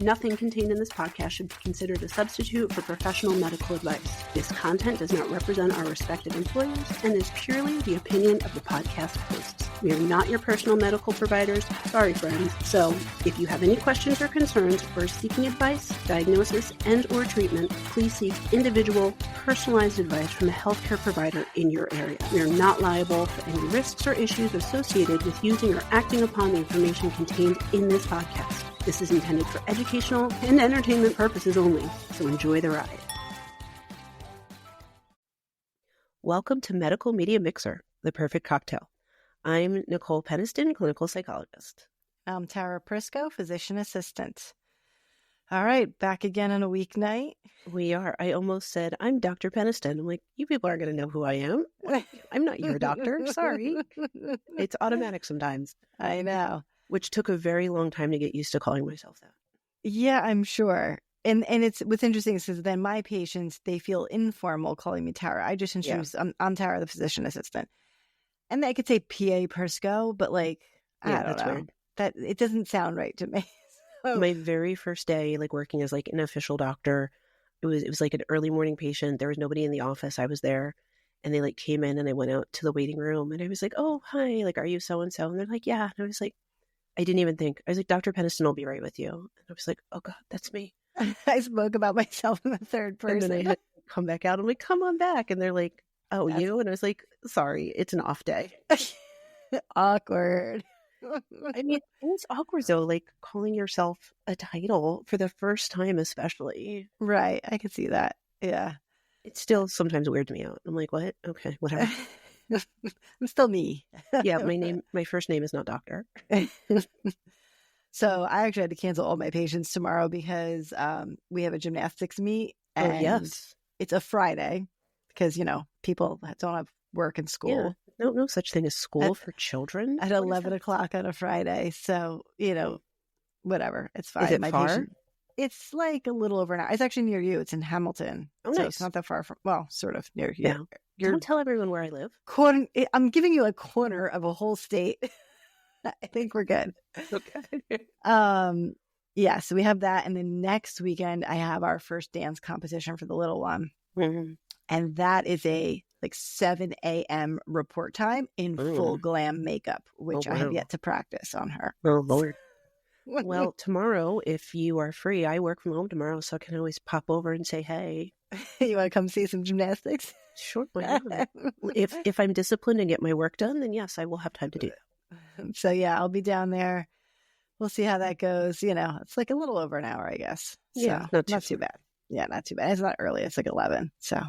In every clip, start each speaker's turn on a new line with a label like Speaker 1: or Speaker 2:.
Speaker 1: Nothing contained in this podcast should be considered a substitute for professional medical advice. This content does not represent our respective employers and is purely the opinion of the podcast hosts. We are not your personal medical providers. Sorry, friends. So, if you have any questions or concerns or seeking advice, diagnosis, and or treatment, please seek individual, personalized advice from a healthcare provider in your area. We are not liable for any risks or issues associated with using or acting upon the information contained in this podcast. This is intended for educational and entertainment purposes only, so enjoy the ride. Welcome to Medical Media Mixer, the perfect cocktail. I'm Nicole Peniston, clinical psychologist.
Speaker 2: I'm Tara Prisco, physician assistant. All right, back again on a weeknight.
Speaker 1: We are. I almost said, I'm Dr. Peniston. I'm like, you people aren't going to know who I am. I'm not your doctor. Sorry. It's automatic sometimes.
Speaker 2: I know.
Speaker 1: Which took a very long time to get used to calling myself that.
Speaker 2: Yeah, I'm sure. And it's what's interesting is then my patients, they feel informal calling me Tara. I just introduce, I'm Tara, the physician assistant. And I could say PA Prisco, but like, I don't know. Weird. That it doesn't sound right to me. So.
Speaker 1: My very first day, like working as like an official doctor, it was like an early morning patient. There was nobody in the office. I was there, and they like came in and I went out to the waiting room, and I was like, "Oh, hi, like, are you so and so?" And they're like, "Yeah." And I was like, I didn't even think. I was like, "Dr. Peniston will be right with you." And I was like, "Oh God, that's me."
Speaker 2: I spoke about myself in the third person.
Speaker 1: And then I had to come back out. I'm like, "Come on back," and they're like, "Oh, that's... you?" And I was like, "Sorry, it's an off day."
Speaker 2: Awkward.
Speaker 1: I mean, it's awkward though, like calling yourself a title for the first time, especially.
Speaker 2: Right. I can see that. Yeah.
Speaker 1: It still sometimes weirds me out. I'm like, what? Okay, whatever.
Speaker 2: I'm still me.
Speaker 1: Yeah, my first name is not doctor.
Speaker 2: So I actually had to cancel all my patients tomorrow because we have a gymnastics meet. And
Speaker 1: yes.
Speaker 2: It's a Friday because, people don't have work and school.
Speaker 1: Yeah. No such thing as school for children.
Speaker 2: At 11 o'clock on a Friday. So, whatever. It's fine.
Speaker 1: Is it far?
Speaker 2: It's like a little over an hour. It's actually near you. It's in Hamilton.
Speaker 1: Oh,
Speaker 2: so
Speaker 1: nice.
Speaker 2: It's not that far from, sort of near you.
Speaker 1: Yeah. Don't tell everyone where I live.
Speaker 2: I'm giving you a corner of a whole state. I think we're good.
Speaker 1: Okay.
Speaker 2: Yeah, so we have that. And then next weekend, I have our first dance competition for the little one.
Speaker 1: Mm-hmm.
Speaker 2: And that is a 7 a.m. report time in full glam makeup, which I have yet to practice on her.
Speaker 1: Oh, Lord. Well, tomorrow, if you are free, I work from home tomorrow, so I can always pop over and say, hey.
Speaker 2: You want to come see some gymnastics?
Speaker 1: Sure. Why not? If I'm disciplined and get my work done, then yes, I will have time to do that.
Speaker 2: So, yeah, I'll be down there. We'll see how that goes. It's like a little over an hour, I guess. So,
Speaker 1: yeah, not too
Speaker 2: bad. Yeah, not too bad. It's not early. It's like 11. So,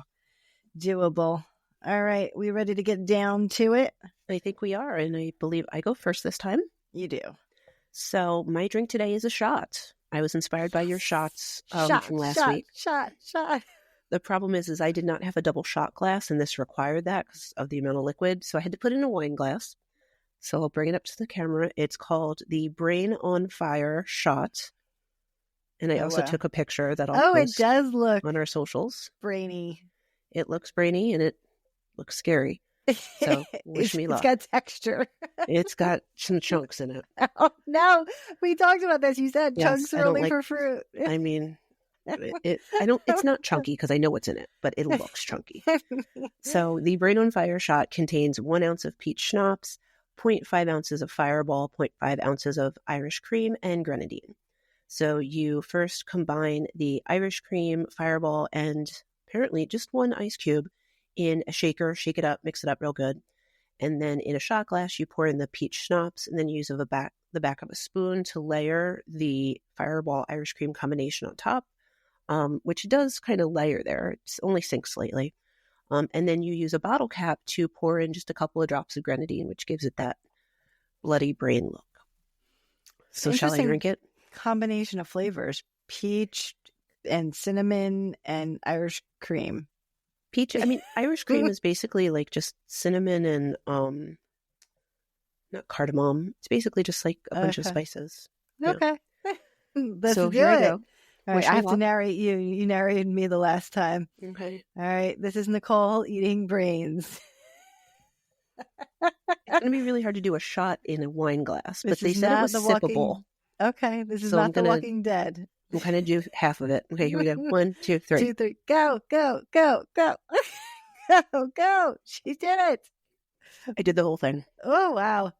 Speaker 2: doable. All right. We ready to get down to it?
Speaker 1: I think we are. And I believe I go first this time.
Speaker 2: You do.
Speaker 1: So my drink today is a shot. I was inspired by your shots from last week.
Speaker 2: Shot.
Speaker 1: The problem is I did not have a double shot glass, and this required that because of the amount of liquid. So I had to put in a wine glass. So I'll bring it up to the camera. It's called the Brain on Fire shot. And I also took a picture that I'll post
Speaker 2: it does look
Speaker 1: on our socials.
Speaker 2: Brainy.
Speaker 1: It looks brainy and it looks scary. So wish me luck.
Speaker 2: It's got texture.
Speaker 1: It's got some chunks in it.
Speaker 2: Oh, no, we talked about this. You said chunks are only for fruit.
Speaker 1: I mean, it's not chunky because I know what's in it, but it looks chunky. So the Brain on Fire shot contains 1 ounce of peach schnapps, 0.5 ounces of Fireball, 0.5 ounces of Irish cream, and grenadine. So you first combine the Irish cream, Fireball, and apparently just 1 ice cube in a shaker, shake it up, mix it up real good. And then in a shot glass, you pour in the peach schnapps and then use the back of a spoon to layer the Fireball Irish cream combination on top, which does kind of layer there. It's only sinks slightly. And then you use a bottle cap to pour in just a couple of drops of grenadine, which gives it that bloody brain look. So shall I drink it?
Speaker 2: Combination of flavors, peach and cinnamon and Irish cream.
Speaker 1: Peach, I mean, Irish cream is basically like just cinnamon and not cardamom. It's basically just like a bunch of spices.
Speaker 2: Okay. Let's
Speaker 1: so
Speaker 2: do
Speaker 1: here
Speaker 2: it.
Speaker 1: I go.
Speaker 2: All right, I have to narrate you. You narrated me the last time.
Speaker 1: Okay.
Speaker 2: All right. This is Nicole eating brains.
Speaker 1: It's going to be really hard to do a shot in a wine glass, but they said it was sippable.
Speaker 2: Okay. This is not The Walking Dead.
Speaker 1: We'll kind of do half of it. Okay, here we go. 1, 2, 3.
Speaker 2: 2, 3. Go, go, go, go. Go, go. She did it.
Speaker 1: I did the whole thing.
Speaker 2: Oh, wow.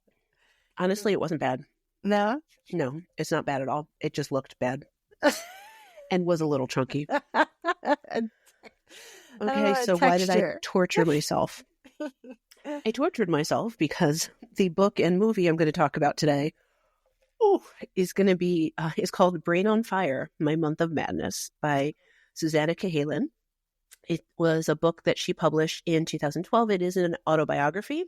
Speaker 1: Honestly, it wasn't bad.
Speaker 2: No?
Speaker 1: No, it's not bad at all. It just looked bad and was a little chunky. Okay, so why did I torture myself? I tortured myself because the book and movie I'm going to talk about today is going to be, is called Brain on Fire, My Month of Madness by Susannah Cahalan. It was a book that she published in 2012. It is an autobiography.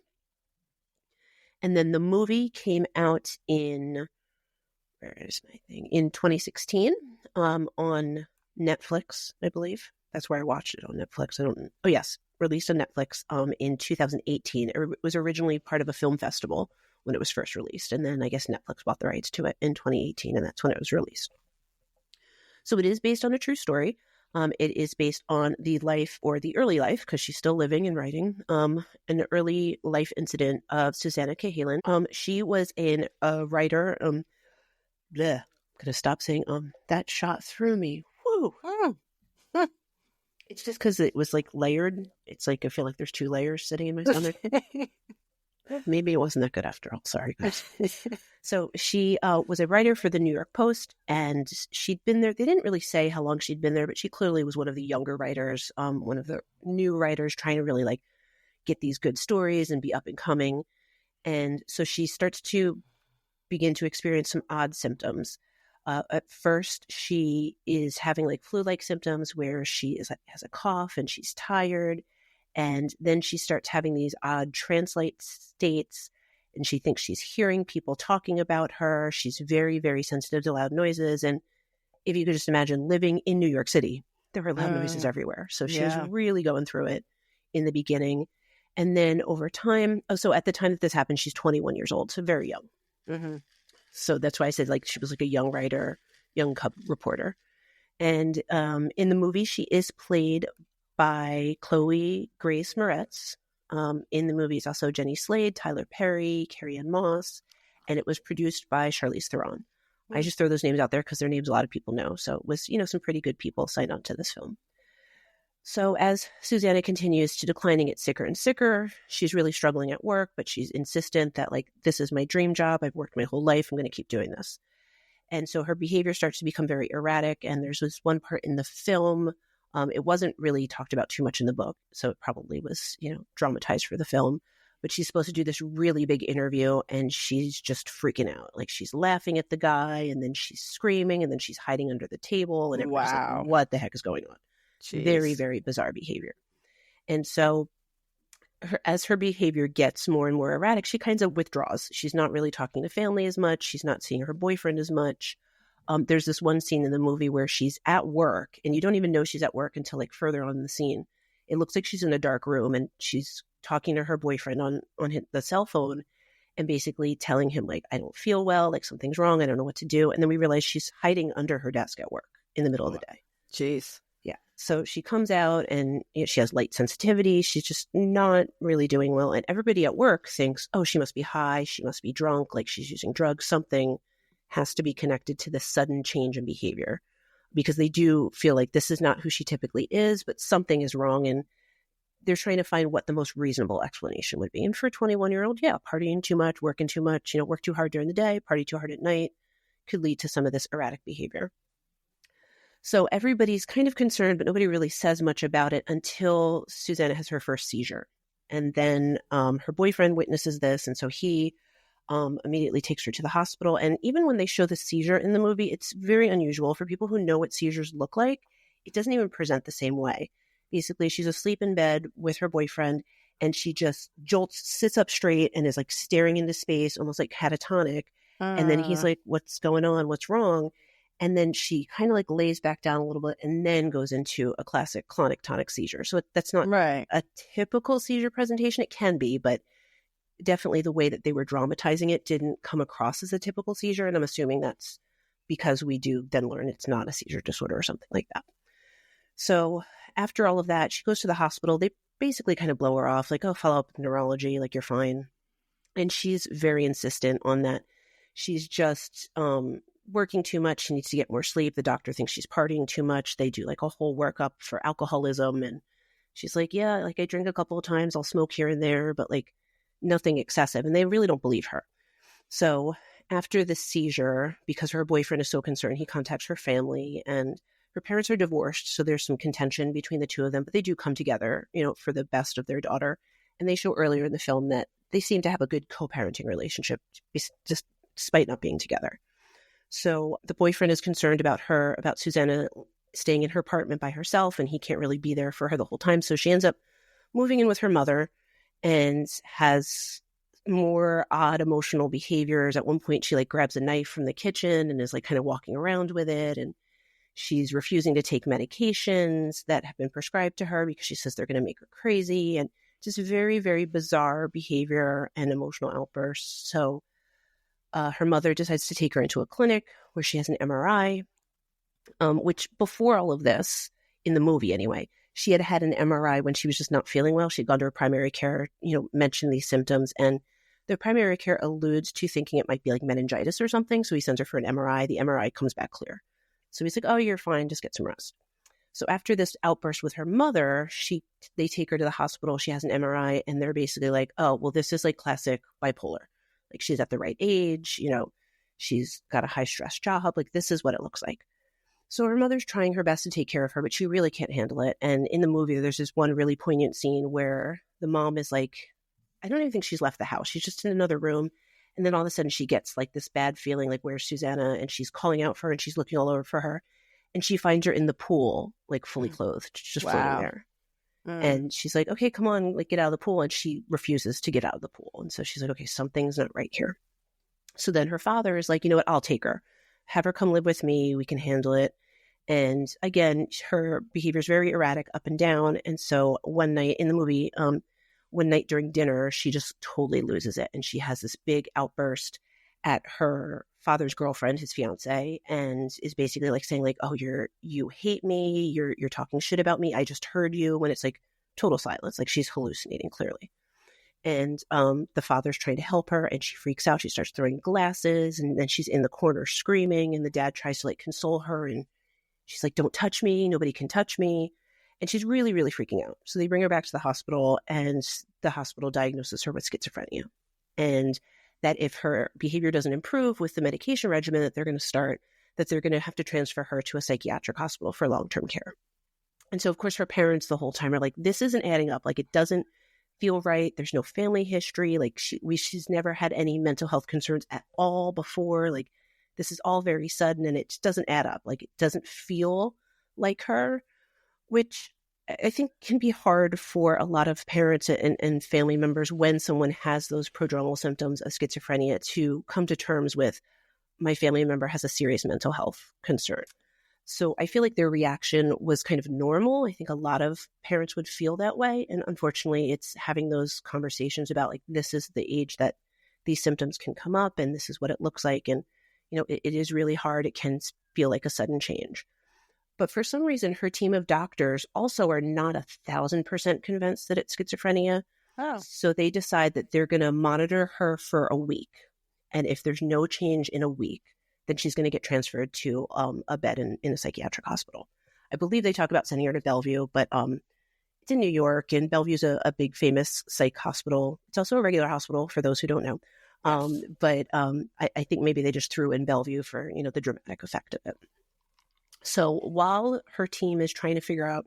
Speaker 1: And then the movie came out in 2016 on Netflix, I believe. That's where I watched it, on Netflix. Released on Netflix in 2018. It was originally part of a film festival when it was first released. And then I guess Netflix bought the rights to it in 2018, and that's when it was released. So it is based on a true story. It is based on the life, or the early life, because she's still living and writing, an early life incident of Susannah Cahalan. She was a writer. I'm going to stop saying, that shot through me. Woo! It's just because it was like layered. It's like I feel like there's 2 layers sitting in my stomach. Maybe it wasn't that good after all. Sorry, guys. So she was a writer for the New York Post, and she'd been there. They didn't really say how long she'd been there, but she clearly was one of the younger writers, one of the new writers trying to really like get these good stories and be up and coming. And so she starts to begin to experience some odd symptoms. At first, she is having like flu-like symptoms where she has a cough and she's tired. And then she starts having these odd translate states, and she thinks she's hearing people talking about her. She's very, very sensitive to loud noises. And if you could just imagine living in New York City, there were loud noises everywhere. So she was really going through it in the beginning. And then over time, so at the time that this happened, she's 21 years old, so very young. Mm-hmm. So that's why I said like she was like a young writer, young cub reporter. And in the movie, she is played by Chloe Grace Moretz. In the movie is also Jenny Slade, Tyler Perry, Carrie-Anne Moss, and it was produced by Charlize Theron. I just throw those names out there because they're names a lot of people know. So it was, some pretty good people signed on to this film. So as Susannah continues to decline and get sicker and sicker, she's really struggling at work, but she's insistent that like, this is my dream job. I've worked my whole life. I'm going to keep doing this. And so her behavior starts to become very erratic. And there's this one part in the film. It wasn't really talked about too much in the book, so it probably was, dramatized for the film. But she's supposed to do this really big interview, and she's just freaking out. Like, she's laughing at the guy, and then she's screaming, and then she's hiding under the table, and everyone's like, what the heck is going on? Jeez. Very, very bizarre behavior. And so as her behavior gets more and more erratic, she kind of withdraws. She's not really talking to family as much. She's not seeing her boyfriend as much. There's this one scene in the movie where she's at work, and you don't even know she's at work until like further on in the scene. It looks like she's in a dark room, and she's talking to her boyfriend on the cell phone, and basically telling him like, I don't feel well, like something's wrong, I don't know what to do. And then we realize she's hiding under her desk at work in the middle of the day.
Speaker 2: Jeez.
Speaker 1: Yeah. So she comes out, and she has light sensitivity. She's just not really doing well. And everybody at work thinks, oh, she must be high. She must be drunk. Like she's using drugs. Something has to be connected to this sudden change in behavior, because they do feel like this is not who she typically is, but something is wrong. And they're trying to find what the most reasonable explanation would be. And for a 21-year-old, partying too much, working too much, work too hard during the day, party too hard at night could lead to some of this erratic behavior. So everybody's kind of concerned, but nobody really says much about it until Susannah has her first seizure. And then her boyfriend witnesses this. And so he immediately takes her to the hospital. And even when they show the seizure in the movie, it's very unusual for people who know what seizures look like. It doesn't even present the same way. Basically, she's asleep in bed with her boyfriend, and she just jolts, sits up straight, and is like staring into space, almost like catatonic. And then he's like, what's going on? What's wrong? And then she kind of like lays back down a little bit and then goes into a classic clonic-tonic seizure. So that's not a typical seizure presentation. It can be, but definitely the way that they were dramatizing it didn't come across as a typical seizure. And I'm assuming that's because we do then learn it's not a seizure disorder or something like that. So after all of that, she goes to the hospital. They basically kind of blow her off, like, oh, follow up with neurology, like you're fine. And she's very insistent on that. She's just working too much. She needs to get more sleep. The doctor thinks she's partying too much. They do like a whole workup for alcoholism. And she's like, yeah, like I drink a couple of times. I'll smoke here and there, but like nothing excessive. And they really don't believe her. So after the seizure, because her boyfriend is so concerned, he contacts her family, and her parents are divorced. So there's some contention between the two of them, but they do come together, you know, for the best of their daughter. And they show earlier in the film that they seem to have a good co-parenting relationship, just despite not being together. So the boyfriend is concerned about Susannah staying in her apartment by herself, and he can't really be there for her the whole time. So she ends up moving in with her mother and has more odd emotional behaviors. At one point, she like grabs a knife from the kitchen and is like kind of walking around with it. And she's refusing to take medications that have been prescribed to her because she says they're going to make her crazy. And just very, very bizarre behavior and emotional outbursts. So her mother decides to take her into a clinic where she has an MRI, which before all of this, in the movie anyway, she had had an MRI when she was just not feeling well. She'd gone to her primary care, mentioned these symptoms, and the primary care alludes to thinking it might be like meningitis or something. So he sends her for an MRI. The MRI comes back clear. So he's like, oh, you're fine. Just get some rest. So after this outburst with her mother, they take her to the hospital. She has an MRI, and they're basically like, oh, well, this is like classic bipolar. Like she's at the right age, she's got a high stress job. Like this is what it looks like. So her mother's trying her best to take care of her, but she really can't handle it. And in the movie, there's this one really poignant scene where the mom is like, I don't even think she's left the house. She's just in another room. And then all of a sudden she gets like this bad feeling, like, where's Susannah? And she's calling out for her, and she's looking all over for her. And she finds her in the pool, like fully clothed, just floating there. And she's like, okay, come on, like get out of the pool. And she refuses to get out of the pool. And so she's like, okay, something's not right here. So then her father is like, you know what, I'll take her. Have her come live with me. We can handle it. And again, her behavior is very erratic, up and down. And so one night in the movie, one night during dinner, she just totally loses it. And she has this big outburst at her father's girlfriend, his fiance, and is basically like saying like, oh, you hate me. You're talking shit about me. I just heard you. When it's like total silence, like she's hallucinating clearly. And the father's trying to help her, and she freaks out. She starts throwing glasses, and then she's in the corner screaming, and the dad tries to like console her, and she's like, don't touch me. Nobody can touch me. And she's really, really freaking out. So they bring her back to the hospital, and the hospital diagnoses her with schizophrenia. And that if her behavior doesn't improve with the medication regimen that they're going to have to transfer her to a psychiatric hospital for long-term care. And so, of course, her parents the whole time are like, this isn't adding up. Like, it doesn't feel right. There's no family history. Like, she's never had any mental health concerns at all before. Like, this is all very sudden, and it just doesn't add up. Like, it doesn't feel like her, which I think can be hard for a lot of parents and family members when someone has those prodromal symptoms of schizophrenia to come to terms with, my family member has a serious mental health concern. So I feel like their reaction was kind of normal. I think a lot of parents would feel that way. And unfortunately, it's having those conversations about like, this is the age that these symptoms can come up, and this is what it looks like. And, it is really hard. It can feel like a sudden change. But for some reason, her team of doctors also are not 1,000% convinced that it's schizophrenia.
Speaker 2: Oh.
Speaker 1: So they decide that they're going to monitor her for a week. And if there's no change in a week, then she's going to get transferred to a bed in a psychiatric hospital. I believe they talk about sending her to Bellevue, but it's in New York, and Bellevue's a big famous psych hospital. It's also a regular hospital for those who don't know. But I think maybe they just threw in Bellevue for, the dramatic effect of it. So while her team is trying to figure out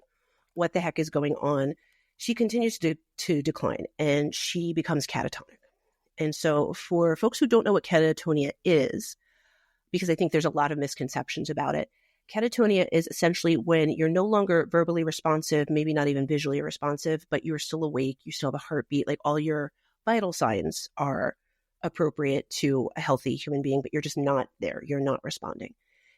Speaker 1: what the heck is going on, she continues to decline, and she becomes catatonic. And so for folks who don't know what catatonia is, because I think there's a lot of misconceptions about it, catatonia is essentially when you're no longer verbally responsive, maybe not even visually responsive, but you're still awake, you still have a heartbeat, like all your vital signs are appropriate to a healthy human being, but you're just not there, you're not responding.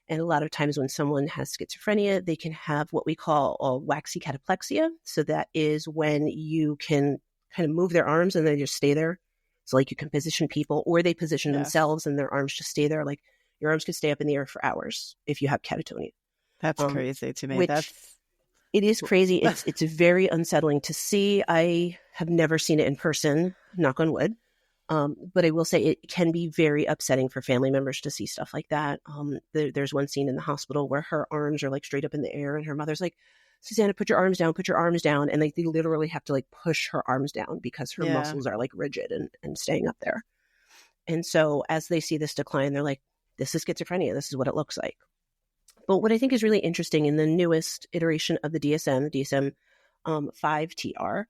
Speaker 1: And a lot of times when someone has schizophrenia, they can have what we call a waxy cataplexia. So that is when you can kind of move their arms and they just stay there. So like you can position people, or they position themselves and their arms just stay there. Like your arms could stay up in the air for hours if you have catatonia.
Speaker 2: That's crazy to me.
Speaker 1: It is crazy. It's very unsettling to see. I have never seen it in person, knock on wood. But I will say it can be very upsetting for family members to see stuff like that. There's one scene in the hospital where her arms are like straight up in the air and her mother's like, Susannah, put your arms down, put your arms down. And like they literally have to like push her arms down because her muscles are like rigid and staying up there. And so as they see this decline, they're like, this is schizophrenia. This is what it looks like. But what I think is really interesting in the newest iteration of the DSM 5-TR,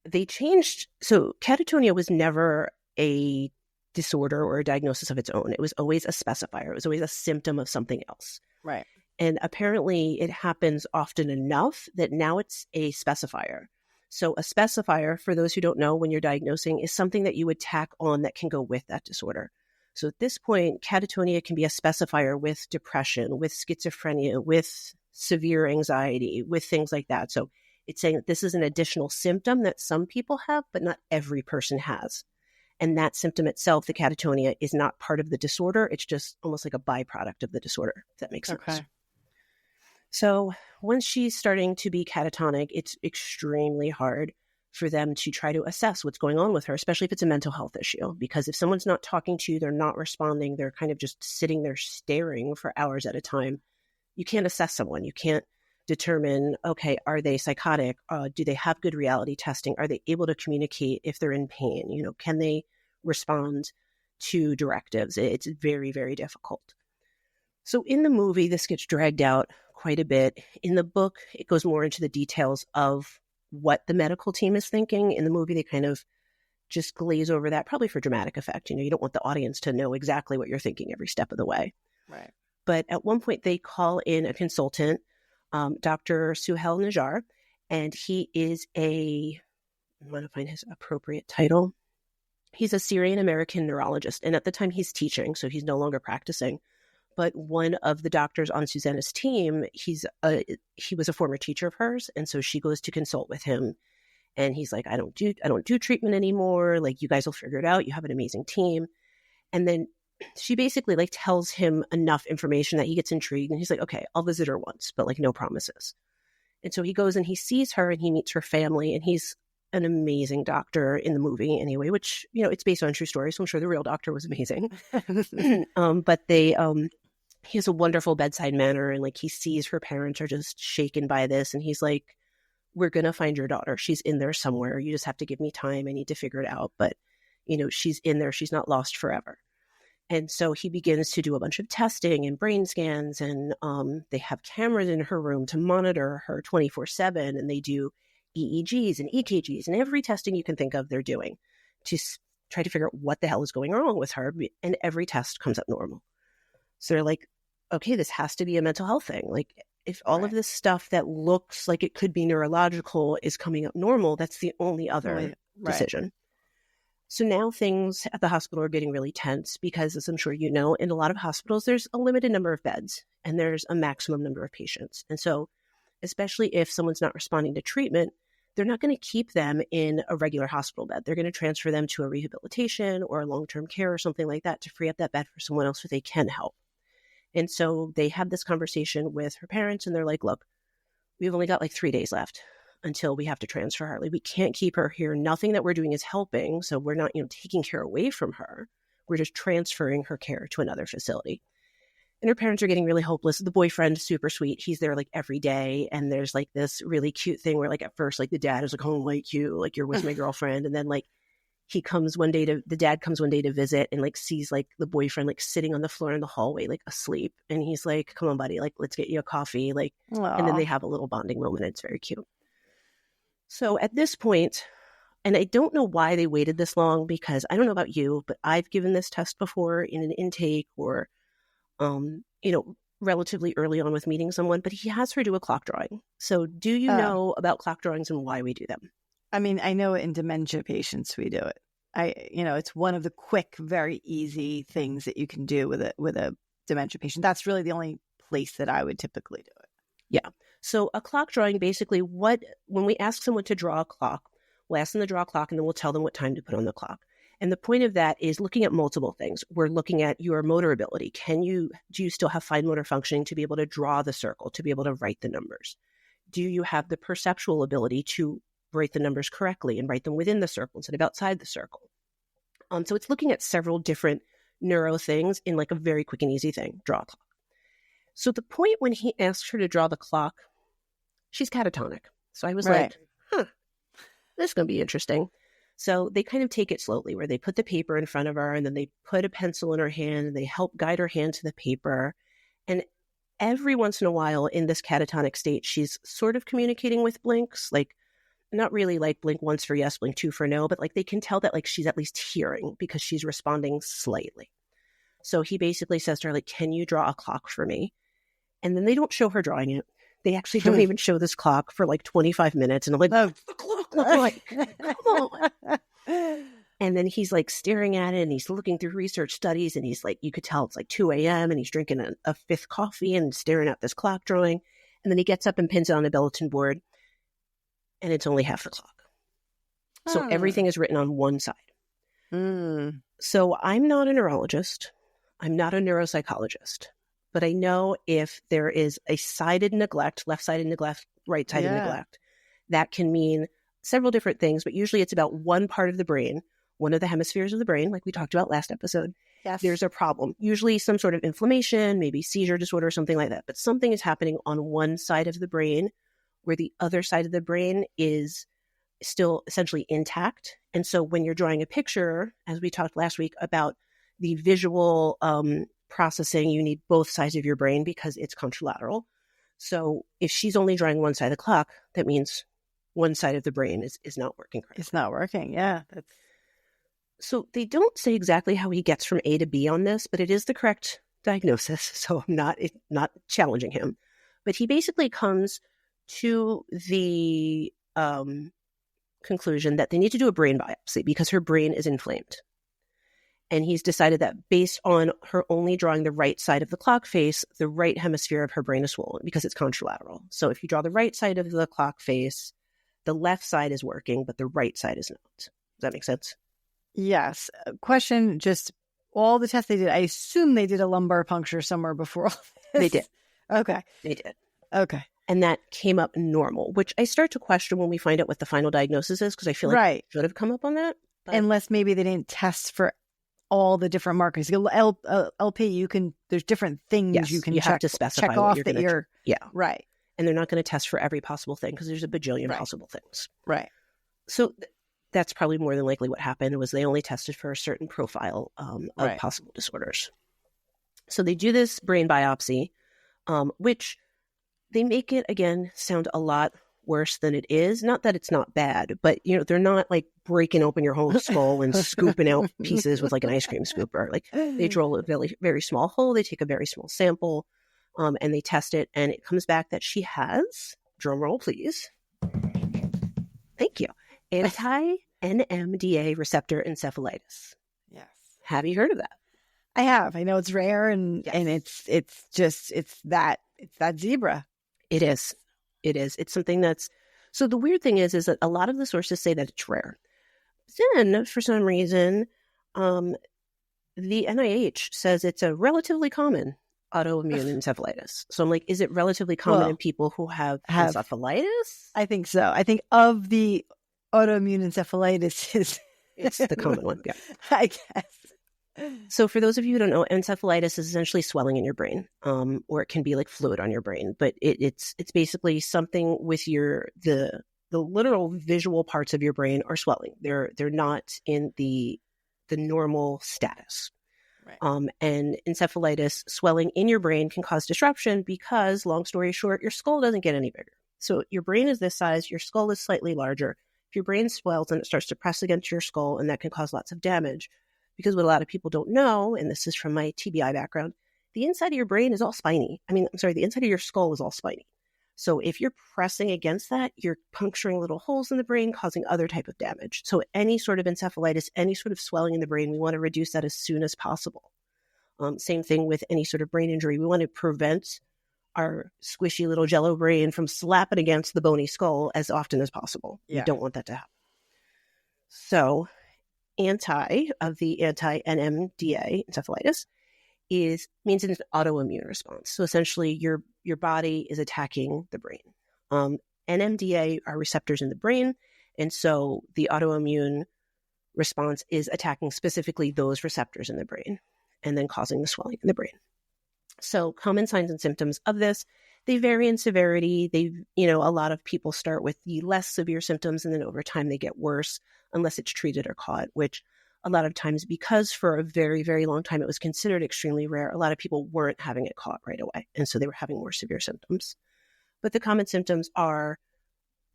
Speaker 1: they changed. So catatonia was never a disorder or a diagnosis of its own. It was always a specifier. It was always a symptom of something else.
Speaker 2: Right.
Speaker 1: And apparently it happens often enough that now it's a specifier. So a specifier, for those who don't know, when you're diagnosing, is something that you would tack on that can go with that disorder. So at this point, catatonia can be a specifier with depression, with schizophrenia, with severe anxiety, with things like that. So it's saying that this is an additional symptom that some people have, but not every person has. And that symptom itself, the catatonia, is not part of the disorder. It's just almost like a byproduct of the disorder, if that makes sense. So once she's starting to be catatonic, it's extremely hard for them to try to assess what's going on with her, especially if it's a mental health issue. Because if someone's not talking to you, they're not responding, they're kind of just sitting there staring for hours at a time, you can't assess someone. You can't determine, okay, are they psychotic? Do they have good reality testing? Are they able to communicate if they're in pain? You know, can they respond to directives? It's very, very difficult. So in the movie, this gets dragged out quite a bit. In the book, it goes more into the details of what the medical team is thinking. In the movie, they kind of just glaze over that, probably for dramatic effect. You know, you don't want the audience to know exactly what you're thinking every step of the way.
Speaker 2: Right.
Speaker 1: But at one point, they call in a consultant, Dr. Suhail Najjar, and he is I want to find his appropriate title. He's a Syrian-American neurologist, and at the time he's teaching, so he's no longer practicing. But one of the doctors on Susannah's team, he was a former teacher of hers, and so she goes to consult with him, and he's like, I don't do treatment anymore. Like, you guys will figure it out. You have an amazing team. And then she basically like tells him enough information that he gets intrigued, and he's like, okay, I'll visit her once, but like no promises. And so he goes and he sees her and he meets her family, and he's an amazing doctor in the movie anyway, which, you know, it's based on a true story, so I'm sure the real doctor was amazing. But he has a wonderful bedside manner, and like he sees her parents are just shaken by this, and he's like, we're going to find your daughter. She's in there somewhere. You just have to give me time. I need to figure it out. But, you know, she's in there. She's not lost forever. And so he begins to do a bunch of testing and brain scans, and they have cameras in her room to monitor her 24/7, and they do EEGs and EKGs and every testing you can think of they're doing to try to figure out what the hell is going wrong with her. And every test comes up normal. So they're like, okay, this has to be a mental health thing. Like, if all of this stuff that looks like it could be neurological is coming up normal, that's the only other decision. So now things at the hospital are getting really tense because, as I'm sure you know, in a lot of hospitals, there's a limited number of beds and there's a maximum number of patients. And so especially if someone's not responding to treatment, they're not going to keep them in a regular hospital bed. They're going to transfer them to a rehabilitation or a long-term care or something like that to free up that bed for someone else who they can help. And so they have this conversation with her parents, and they're like, look, we've only got like 3 days left until we have to transfer her. Like, we can't keep her here. Nothing that we're doing is helping. So we're not, taking care away from her. We're just transferring her care to another facility. And her parents are getting really hopeless. The boyfriend, super sweet. He's there like every day. And there's like this really cute thing where like at first, like the dad is like, oh, like you, like you're with my girlfriend. And then like the dad comes one day to visit and like sees like the boyfriend like sitting on the floor in the hallway, like asleep. And he's like, come on, buddy, like let's get you a coffee. Like, and then they have a little bonding moment. It's very cute. So at this point, and I don't know why they waited this long, because I don't know about you, but I've given this test before in an intake or relatively early on with meeting someone, but he has her do a clock drawing. So do you know about clock drawings and why we do them?
Speaker 2: I mean, I know in dementia patients we do it. It's one of the quick, very easy things that you can do with a dementia patient. That's really the only place that I would typically do it.
Speaker 1: Yeah. So a clock drawing, basically when we ask someone to draw a clock, we'll ask them to draw a clock and then we'll tell them what time to put on the clock. And the point of that is looking at multiple things. We're looking at your motor ability. Do you still have fine motor functioning to be able to draw the circle, to be able to write the numbers? Do you have the perceptual ability to write the numbers correctly and write them within the circle instead of outside the circle? So it's looking at several different neuro things in like a very quick and easy thing, draw a clock. So the point when he asked her to draw the clock, she's catatonic. So I was like, this is going to be interesting. So they kind of take it slowly, where they put the paper in front of her and then they put a pencil in her hand and they help guide her hand to the paper. And every once in a while in this catatonic state, she's sort of communicating with blinks, like not really like blink once for yes, blink two for no, but like they can tell that like she's at least hearing because she's responding slightly. So he basically says to her, like, can you draw a clock for me? And then they don't show her drawing it. They actually don't even show this clock for like 25 minutes. And I'm like, what's the clock look like? Come on. And then he's like staring at it and he's looking through research studies and he's like, you could tell it's like 2 a.m. and he's drinking a fifth coffee and staring at this clock drawing. And then he gets up and pins it on a bulletin board and it's only half the clock. So everything is written on one side. So I'm not a neurologist. I'm not a neuropsychologist. But I know if there is a sided neglect, left-sided neglect, right-sided neglect, that can mean several different things, but usually it's about one part of the brain, one of the hemispheres of the brain, like we talked about last episode. Yes. There's a problem, usually some sort of inflammation, maybe seizure disorder, something like that. But something is happening on one side of the brain where the other side of the brain is still essentially intact. And so when you're drawing a picture, as we talked last week about the visual processing, you need both sides of your brain because it's contralateral. So if she's only drawing one side of the clock, that means one side of the brain is not working correctly.
Speaker 2: It's not working. Yeah.
Speaker 1: So they don't say exactly how he gets from A to B on this, but it is the correct diagnosis. So I'm not challenging him. But he basically comes to the conclusion that they need to do a brain biopsy because her brain is inflamed. And he's decided that based on her only drawing the right side of the clock face, the right hemisphere of her brain is swollen because it's contralateral. So if you draw the right side of the clock face, the left side is working, but the right side is not. Does that make sense?
Speaker 2: Yes. Question, just all the tests they did, I assume they did a lumbar puncture somewhere before all this.
Speaker 1: They did.
Speaker 2: Okay.
Speaker 1: They did.
Speaker 2: Okay.
Speaker 1: And that came up normal, which I start to question when we find out what the final diagnosis is, because I feel like it should have come up on that. But...
Speaker 2: Unless maybe they didn't test for all the different markers. LP, there's different things you can
Speaker 1: have to specify
Speaker 2: check
Speaker 1: what
Speaker 2: off
Speaker 1: you're
Speaker 2: that
Speaker 1: going to
Speaker 2: right.
Speaker 1: And they're not going to test for every possible thing because there's a bajillion possible things.
Speaker 2: Right.
Speaker 1: So that's probably more than likely what happened was they only tested for a certain profile of possible disorders. So they do this brain biopsy, which they make it, again, sound a lot worse than it is. Not that it's not bad, but they're not like breaking open your whole skull and scooping out pieces with like an ice cream scooper. Like they drill a very, very small hole, they take a very small sample, and they test it, and it comes back that she has, drum roll please, thank you, Anti-NMDA receptor encephalitis.
Speaker 2: Yes.
Speaker 1: Have you heard of that?
Speaker 2: I have. I know it's rare and it's that zebra.
Speaker 1: It is. It's something that's, so the weird thing is that a lot of the sources say that it's rare. Then, for some reason, the NIH says it's a relatively common autoimmune encephalitis. So I'm like, is it relatively common in people who have encephalitis?
Speaker 2: I think so. I think of the autoimmune encephalitis
Speaker 1: it's the common one. Yeah,
Speaker 2: I guess.
Speaker 1: So for those of you who don't know, encephalitis is essentially swelling in your brain, or it can be like fluid on your brain. But it's basically something with the literal visual parts of your brain are swelling. They're not in the normal status. Right. And encephalitis, swelling in your brain, can cause disruption because, long story short, your skull doesn't get any bigger. So your brain is this size, your skull is slightly larger. If your brain swells and it starts to press against your skull, and that can cause lots of damage. Because what a lot of people don't know, and this is from my TBI background, the inside of your brain is all spiny. The inside of your skull is all spiny. So if you're pressing against that, you're puncturing little holes in the brain, causing other type of damage. So any sort of encephalitis, any sort of swelling in the brain, we want to reduce that as soon as possible. Same thing with any sort of brain injury. We want to prevent our squishy little jello brain from slapping against the bony skull as often as possible. Yeah. We don't want that to happen. So the anti-NMDA encephalitis means an autoimmune response. So essentially your body is attacking the brain. NMDA are receptors in the brain. And so the autoimmune response is attacking specifically those receptors in the brain and then causing the swelling in the brain. So common signs and symptoms of this, they vary in severity. A lot of people start with the less severe symptoms, and then over time they get worse unless it's treated or caught, which a lot of times, because for a very, very long time it was considered extremely rare, a lot of people weren't having it caught right away. And so they were having more severe symptoms. But the common symptoms are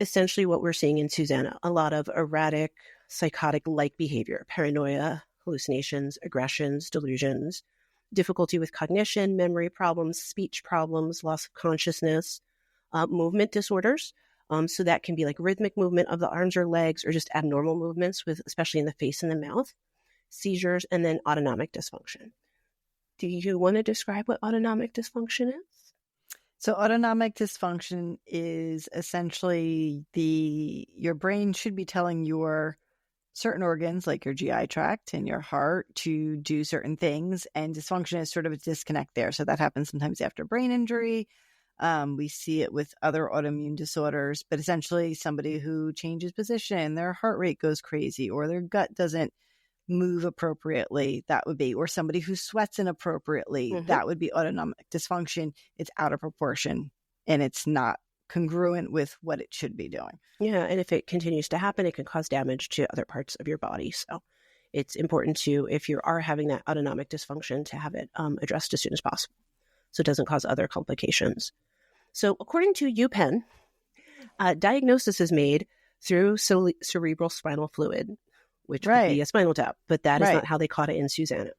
Speaker 1: essentially what we're seeing in Susannah: a lot of erratic, psychotic-like behavior, paranoia, hallucinations, aggressions, delusions, difficulty with cognition, memory problems, speech problems, loss of consciousness, movement disorders. So that can be like rhythmic movement of the arms or legs, or just abnormal movements, especially in the face and the mouth, seizures, and then autonomic dysfunction. Do you want to describe what autonomic dysfunction is?
Speaker 2: So autonomic dysfunction is essentially your brain should be telling your certain organs like your GI tract and your heart to do certain things, and dysfunction is sort of a disconnect there. So that happens sometimes after brain injury. We see it with other autoimmune disorders, but essentially somebody who changes position, their heart rate goes crazy, or their gut doesn't move appropriately, that would be, or somebody who sweats inappropriately, that would be autonomic dysfunction. It's out of proportion and it's not congruent with what it should be doing.
Speaker 1: Yeah, and if it continues to happen, it can cause damage to other parts of your body. So it's important to, if you are having that autonomic dysfunction, to have it addressed as soon as possible so it doesn't cause other complications. So according to UPenn, diagnosis is made through cerebral spinal fluid, which would be a spinal tap, but that is not how they caught it in Susannah.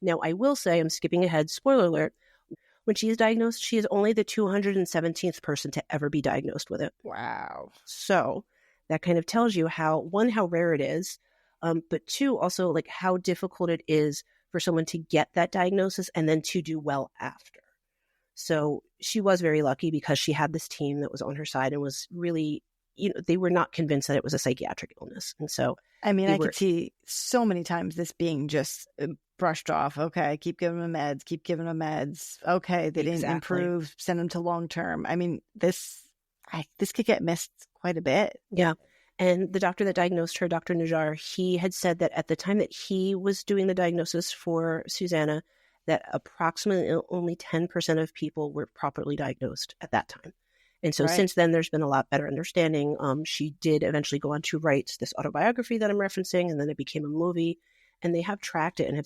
Speaker 1: Now, I will say, I'm skipping ahead, spoiler alert, when she is diagnosed, she is only the 217th person to ever be diagnosed with it.
Speaker 2: Wow.
Speaker 1: So that kind of tells you how rare it is, but two, also like how difficult it is for someone to get that diagnosis and then to do well after. So she was very lucky because she had this team that was on her side and was really, they were not convinced that it was a psychiatric illness. And so,
Speaker 2: I mean, I could see so many times this being just brushed off. Okay, keep giving them meds. Okay, they didn't improve, send them to long term. I mean, this could get missed quite a bit.
Speaker 1: Yeah. And the doctor that diagnosed her, Dr. Najjar, he had said that at the time that he was doing the diagnosis for Susannah, that approximately only 10% of people were properly diagnosed at that time. And so since then, there's been a lot better understanding. She did eventually go on to write this autobiography that I'm referencing, and then it became a movie. And they have tracked it and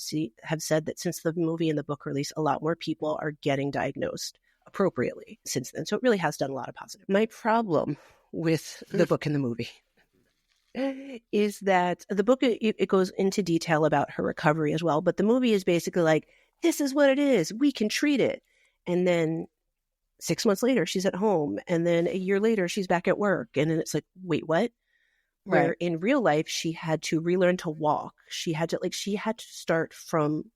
Speaker 1: have said that since the movie and the book release, a lot more people are getting diagnosed appropriately since then. So it really has done a lot of positive. My problem with the book and the movie is that the book, it goes into detail about her recovery as well. But the movie is basically like, this is what it is. We can treat it. And then 6 months later, she's at home. And then a year later, she's back at work. And then it's like, wait, what? Where in real life, she had to relearn to walk. She had to start from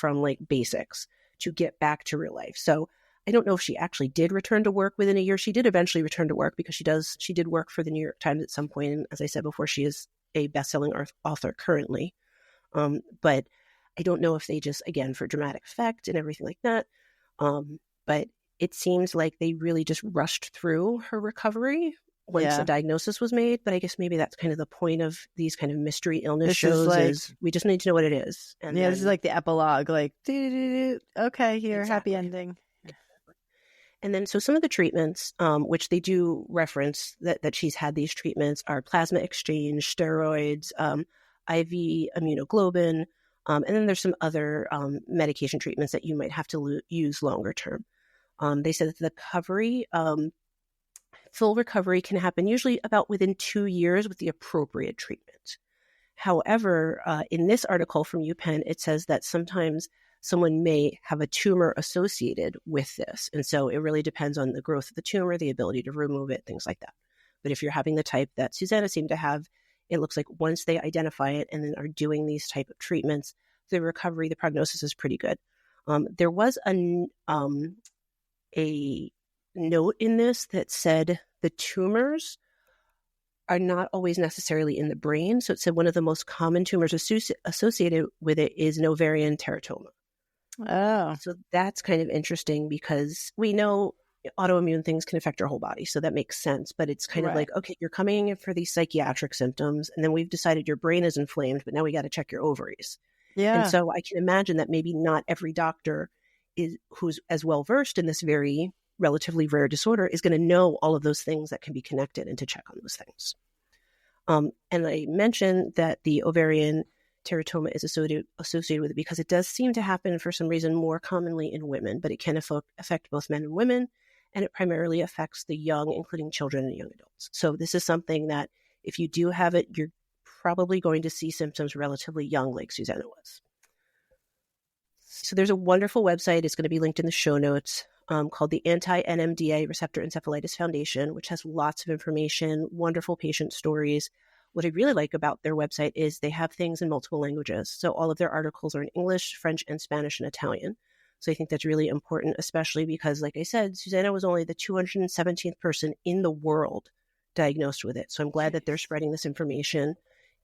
Speaker 1: like basics to get back to real life. So I don't know if she actually did return to work within a year. She did eventually return to work because she did work for the New York Times at some point. And as I said before, she is a best-selling author currently. But I don't know if they just, again, for dramatic effect and everything like that. But it seems like they really just rushed through her recovery once a diagnosis was made. But I guess maybe that's kind of the point of these kind of mystery illness shows is we just need to know what it is. And
Speaker 2: this is like the epilogue, like, okay, here, happy ending.
Speaker 1: And then so some of the treatments, which they do reference that she's had these treatments, are plasma exchange, steroids, IV immunoglobulin, and then there's some other medication treatments that you might have to use longer term. They said that the recovery, full recovery can happen usually about within 2 years with the appropriate treatment. However, in this article from UPenn, it says that sometimes someone may have a tumor associated with this. And so it really depends on the growth of the tumor, the ability to remove it, things like that. But if you're having the type that Susannah seemed to have, it looks like once they identify it and then are doing these type of treatments, the recovery, the prognosis is pretty good. There was a note in this that said the tumors are not always necessarily in the brain. So it said one of the most common tumors associated with it is an ovarian teratoma.
Speaker 2: Oh.
Speaker 1: So that's kind of interesting because we know autoimmune things can affect your whole body. So that makes sense. But it's kind of like, okay, you're coming in for these psychiatric symptoms, and then we've decided your brain is inflamed, but now we got to check your ovaries.
Speaker 2: Yeah.
Speaker 1: And so I can imagine that maybe not every doctor who's as well versed in this very relatively rare disorder is going to know all of those things that can be connected and to check on those things. And I mentioned that the ovarian teratoma is associated with it because it does seem to happen for some reason more commonly in women, but it can affect both men and women, and it primarily affects the young, including children and young adults. So this is something that if you do have it, you're probably going to see symptoms relatively young, like Susannah was. So there's a wonderful website. It's going to be linked in the show notes called the Anti-NMDA Receptor Encephalitis Foundation, which has lots of information, wonderful patient stories. What I really like about their website is they have things in multiple languages. So all of their articles are in English, French, and Spanish and Italian. So I think that's really important, especially because, like I said, Susannah was only the 217th person in the world diagnosed with it. So I'm glad that they're spreading this information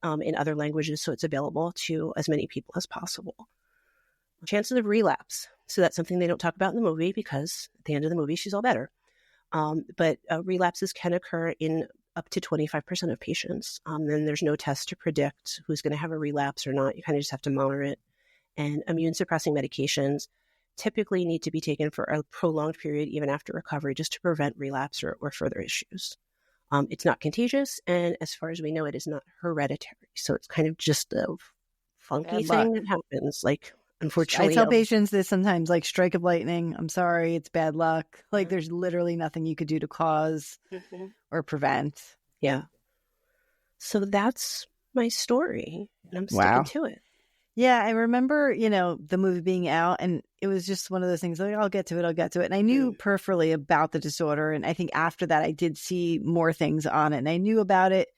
Speaker 1: in other languages so it's available to as many people as possible. Chances of relapse. So that's something they don't talk about in the movie because at the end of the movie, she's all better. But relapses can occur in up to 25% of patients. Then there's no test to predict who's going to have a relapse or not. You kind of just have to monitor it. And immune suppressing medications typically need to be taken for a prolonged period, even after recovery, just to prevent relapse or further issues. It's not contagious. And as far as we know, it is not hereditary. So it's kind of just a funky thing that happens. Like, unfortunately,
Speaker 2: I tell patients this sometimes, like strike of lightning. I'm sorry, it's bad luck. Like there's literally nothing you could do to cause or prevent.
Speaker 1: Yeah. So that's my story, and I'm sticking to it.
Speaker 2: Yeah, I remember, the movie being out, and it was just one of those things like, I'll get to it. And I knew peripherally about the disorder. And I think after that, I did see more things on it, and I knew about it.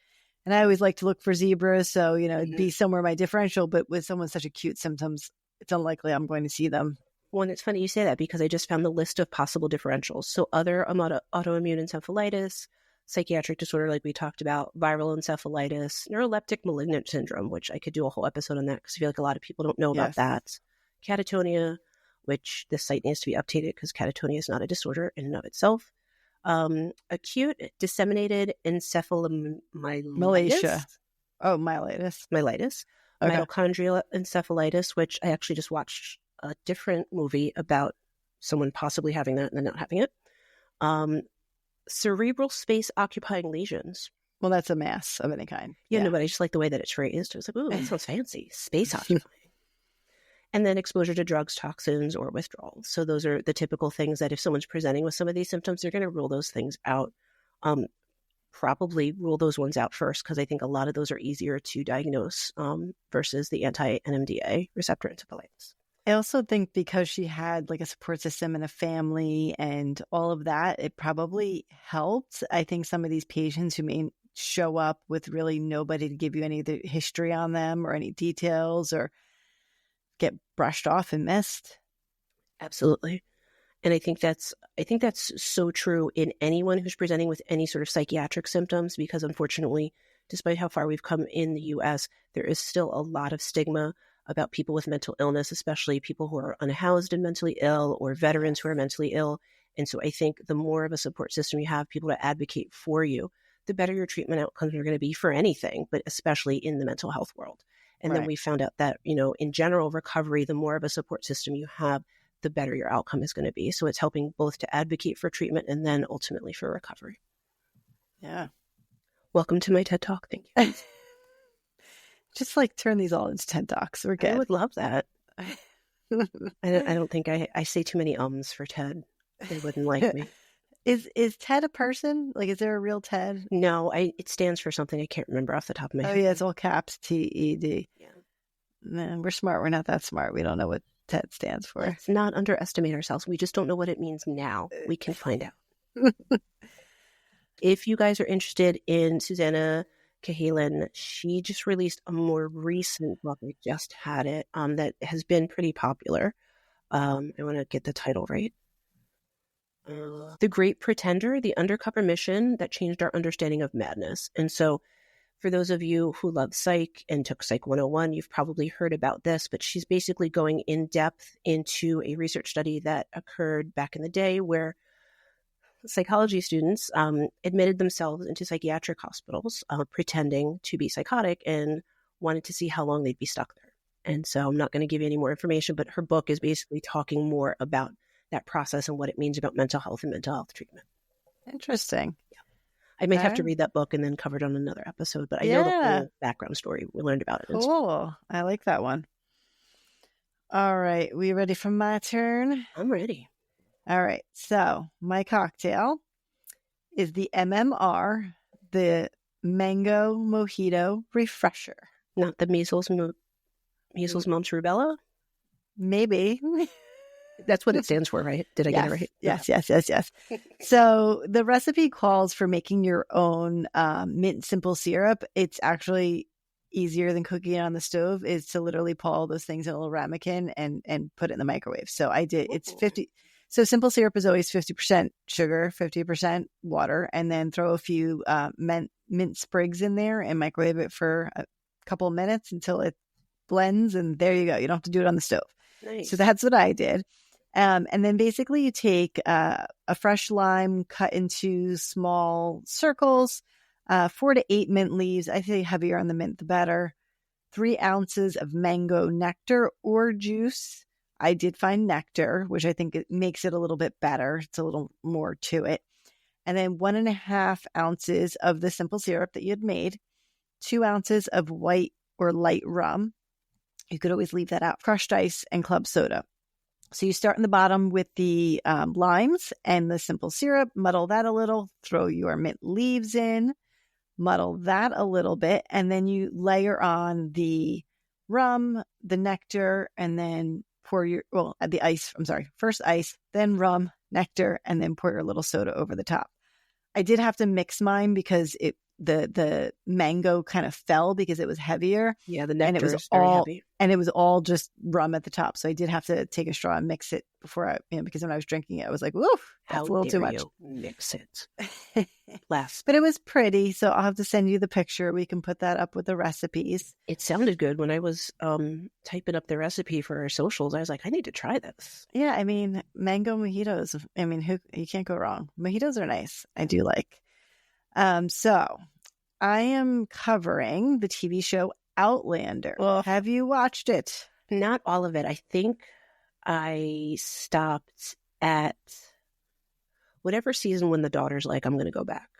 Speaker 2: And I always like to look for zebras. So, it'd be somewhere in my differential. But with someone with such acute symptoms, it's unlikely I'm going to see them.
Speaker 1: Well, and it's funny you say that because I just found the list of possible differentials. So other autoimmune encephalitis, psychiatric disorder like we talked about, viral encephalitis, neuroleptic malignant syndrome, which I could do a whole episode on that because I feel like a lot of people don't know about that. Catatonia, which this site needs to be updated because catatonia is not a disorder in and of itself. Acute disseminated encephalomyelitis.
Speaker 2: Oh, myelitis.
Speaker 1: Myelitis. Okay. Mitochondrial encephalitis, which I actually just watched a different movie about someone possibly having that and then not having it. Cerebral space occupying lesions.
Speaker 2: Well, that's a mass of any kind.
Speaker 1: Yeah, no, but I just like the way that it's phrased. I was like, ooh, that sounds fancy. Space occupying. And then exposure to drugs, toxins, or withdrawal. So those are the typical things that if someone's presenting with some of these symptoms, they're going to rule those things out. Probably rule those ones out first because I think a lot of those are easier to diagnose versus the anti-NMDA receptor encephalitis.
Speaker 2: I also think because she had like a support system and a family and all of that, it probably helped. I think some of these patients who may show up with really nobody to give you any of the history on them or any details or get brushed off and missed.
Speaker 1: Absolutely. And I think that's so true in anyone who's presenting with any sort of psychiatric symptoms, because unfortunately, despite how far we've come in the US, there is still a lot of stigma about people with mental illness, especially people who are unhoused and mentally ill or veterans who are mentally ill. And so I think the more of a support system you have, people to advocate for you, the better your treatment outcomes are going to be for anything, but especially in the mental health world. And then we found out that, in general recovery, the more of a support system you have, the better your outcome is going to be. So it's helping both to advocate for treatment and then ultimately for recovery.
Speaker 2: Yeah.
Speaker 1: Welcome to my TED Talk. Thank you.
Speaker 2: Just like turn these all into TED Talks. We're good.
Speaker 1: I would love that. I don't think I say too many ums for TED. They wouldn't like me.
Speaker 2: Is TED a person? Like, is there a real TED?
Speaker 1: No, it stands for something I can't remember off the top of my head.
Speaker 2: Oh, yeah, it's all caps, TED.
Speaker 1: Yeah.
Speaker 2: Man, we're smart. We're not that smart. We don't know what TED stands for.
Speaker 1: Let's not underestimate ourselves. We just don't know what it means now. We can find out. If you guys are interested in Susannah Cahalan, she just released a more recent book. I just had it that has been pretty popular. I want to get the title right. The Great Pretender, the Undercover Mission That Changed Our Understanding of Madness. And so for those of you who love psych and took Psych 101, you've probably heard about this, but she's basically going in depth into a research study that occurred back in the day where psychology students admitted themselves into psychiatric hospitals, pretending to be psychotic and wanted to see how long they'd be stuck there. And so I'm not going to give you any more information, but her book is basically talking more about that process and what it means about mental health and mental health treatment.
Speaker 2: Interesting.
Speaker 1: Yeah. I might have to read that book and then cover it on another episode, but I know the whole background story. We learned about it.
Speaker 2: Cool. I like that one. All right. We ready for my turn?
Speaker 1: I'm ready.
Speaker 2: All right. So my cocktail is the MMR, the Mango Mojito Refresher.
Speaker 1: Not the measles, mumps, rubella?
Speaker 2: Maybe.
Speaker 1: That's what it stands for, right? Did I get it right?
Speaker 2: Yes. So the recipe calls for making your own mint simple syrup. It's actually easier than cooking it on the stove, is to literally pour all those things in a little ramekin and put it in the microwave. So I did. It's 50. So simple syrup is always 50% sugar, 50% water, and then throw a few mint sprigs in there and microwave it for a couple of minutes until it blends. And there you go. You don't have to do it on the stove.
Speaker 1: Nice.
Speaker 2: So that's what I did. And then basically you take a fresh lime cut into small circles, 4 to 8 mint leaves. I say heavier on the mint, the better. 3 ounces of mango nectar or juice. I did find nectar, which I think it makes it a little bit better. It's a little more to it. And then 1.5 ounces of the simple syrup that you had made, 2 ounces of white or light rum. You could always leave that out. Crushed ice and club soda. So you start in the bottom with the limes and the simple syrup, muddle that a little, throw your mint leaves in, muddle that a little bit, and then you layer on the rum, the nectar, and then pour the ice. I'm sorry, first ice, then rum, nectar, and then pour your little soda over the top. I did have to mix mine because the mango kind of fell because it was heavier.
Speaker 1: Yeah, the nectar is very heavy.
Speaker 2: And it was all just rum at the top. So I did have to take a straw and mix it before because when I was drinking it, I was like, woof, that's a little too much.
Speaker 1: Mix it. Last.
Speaker 2: But it was pretty. So I'll have to send you the picture. We can put that up with the recipes.
Speaker 1: It sounded good when I was typing up the recipe for our socials. I was like, I need to try this.
Speaker 2: Yeah, I mean, mango mojitos. I mean, you can't go wrong. Mojitos are nice. I do like. So I am covering the TV show Outlander.
Speaker 1: Well,
Speaker 2: have you watched it?
Speaker 1: Not all of it. I think I stopped at whatever season when the daughter's like, I'm going to go back.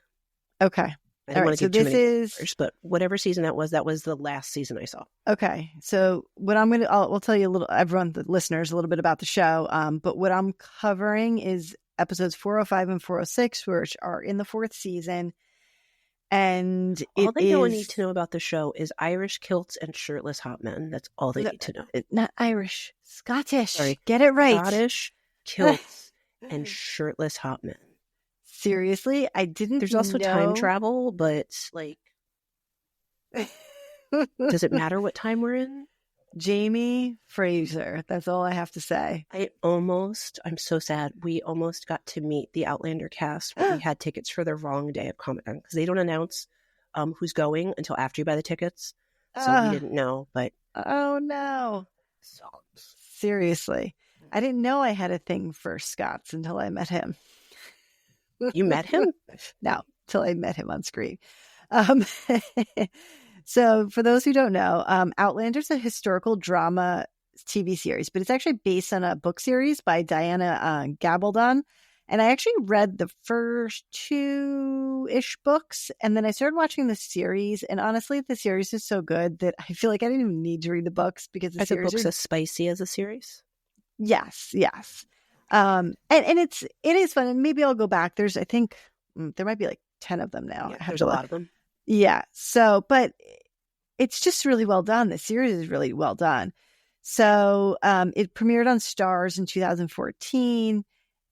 Speaker 2: Okay.
Speaker 1: I don't want to give too many spoilers, but whatever season that was the last season I saw. Okay.
Speaker 2: So what we'll tell you a little, everyone, the listeners, a little bit about the show. But what I'm covering is episodes 405 and 406, which are in the 4th season. And
Speaker 1: all they need to know about the show is Irish kilts and shirtless hot men. That's all they need to know.
Speaker 2: Not Irish, Scottish. Sorry. Get it right.
Speaker 1: Scottish kilts and shirtless hot men.
Speaker 2: Seriously, I didn't.
Speaker 1: There's also time travel, but like, does it matter what time we're in?
Speaker 2: Jamie Fraser. That's all I have to say.
Speaker 1: I'm so sad. We almost got to meet the Outlander cast, but we had tickets for the wrong day of Comic-Con because they don't announce who's going until after you buy the tickets. So we didn't know, but.
Speaker 2: Oh, no. Seriously. I didn't know I had a thing for Scots until I met him.
Speaker 1: You met him?
Speaker 2: No, until I met him on screen. So for those who don't know, Outlander is a historical drama TV series, but it's actually based on a book series by Diana Gabaldon. And I actually read the first 2-ish books, and then I started watching the series. And honestly, the series is so good that I feel like I didn't even need to read the books because the series
Speaker 1: books as spicy as a series.
Speaker 2: Yes. And it is fun. And maybe I'll go back. I think there might be like 10 of them now.
Speaker 1: Yeah, there's a lot of them.
Speaker 2: Yeah. So, but it's just really well done. The series is really well done. So it premiered on Starz in 2014.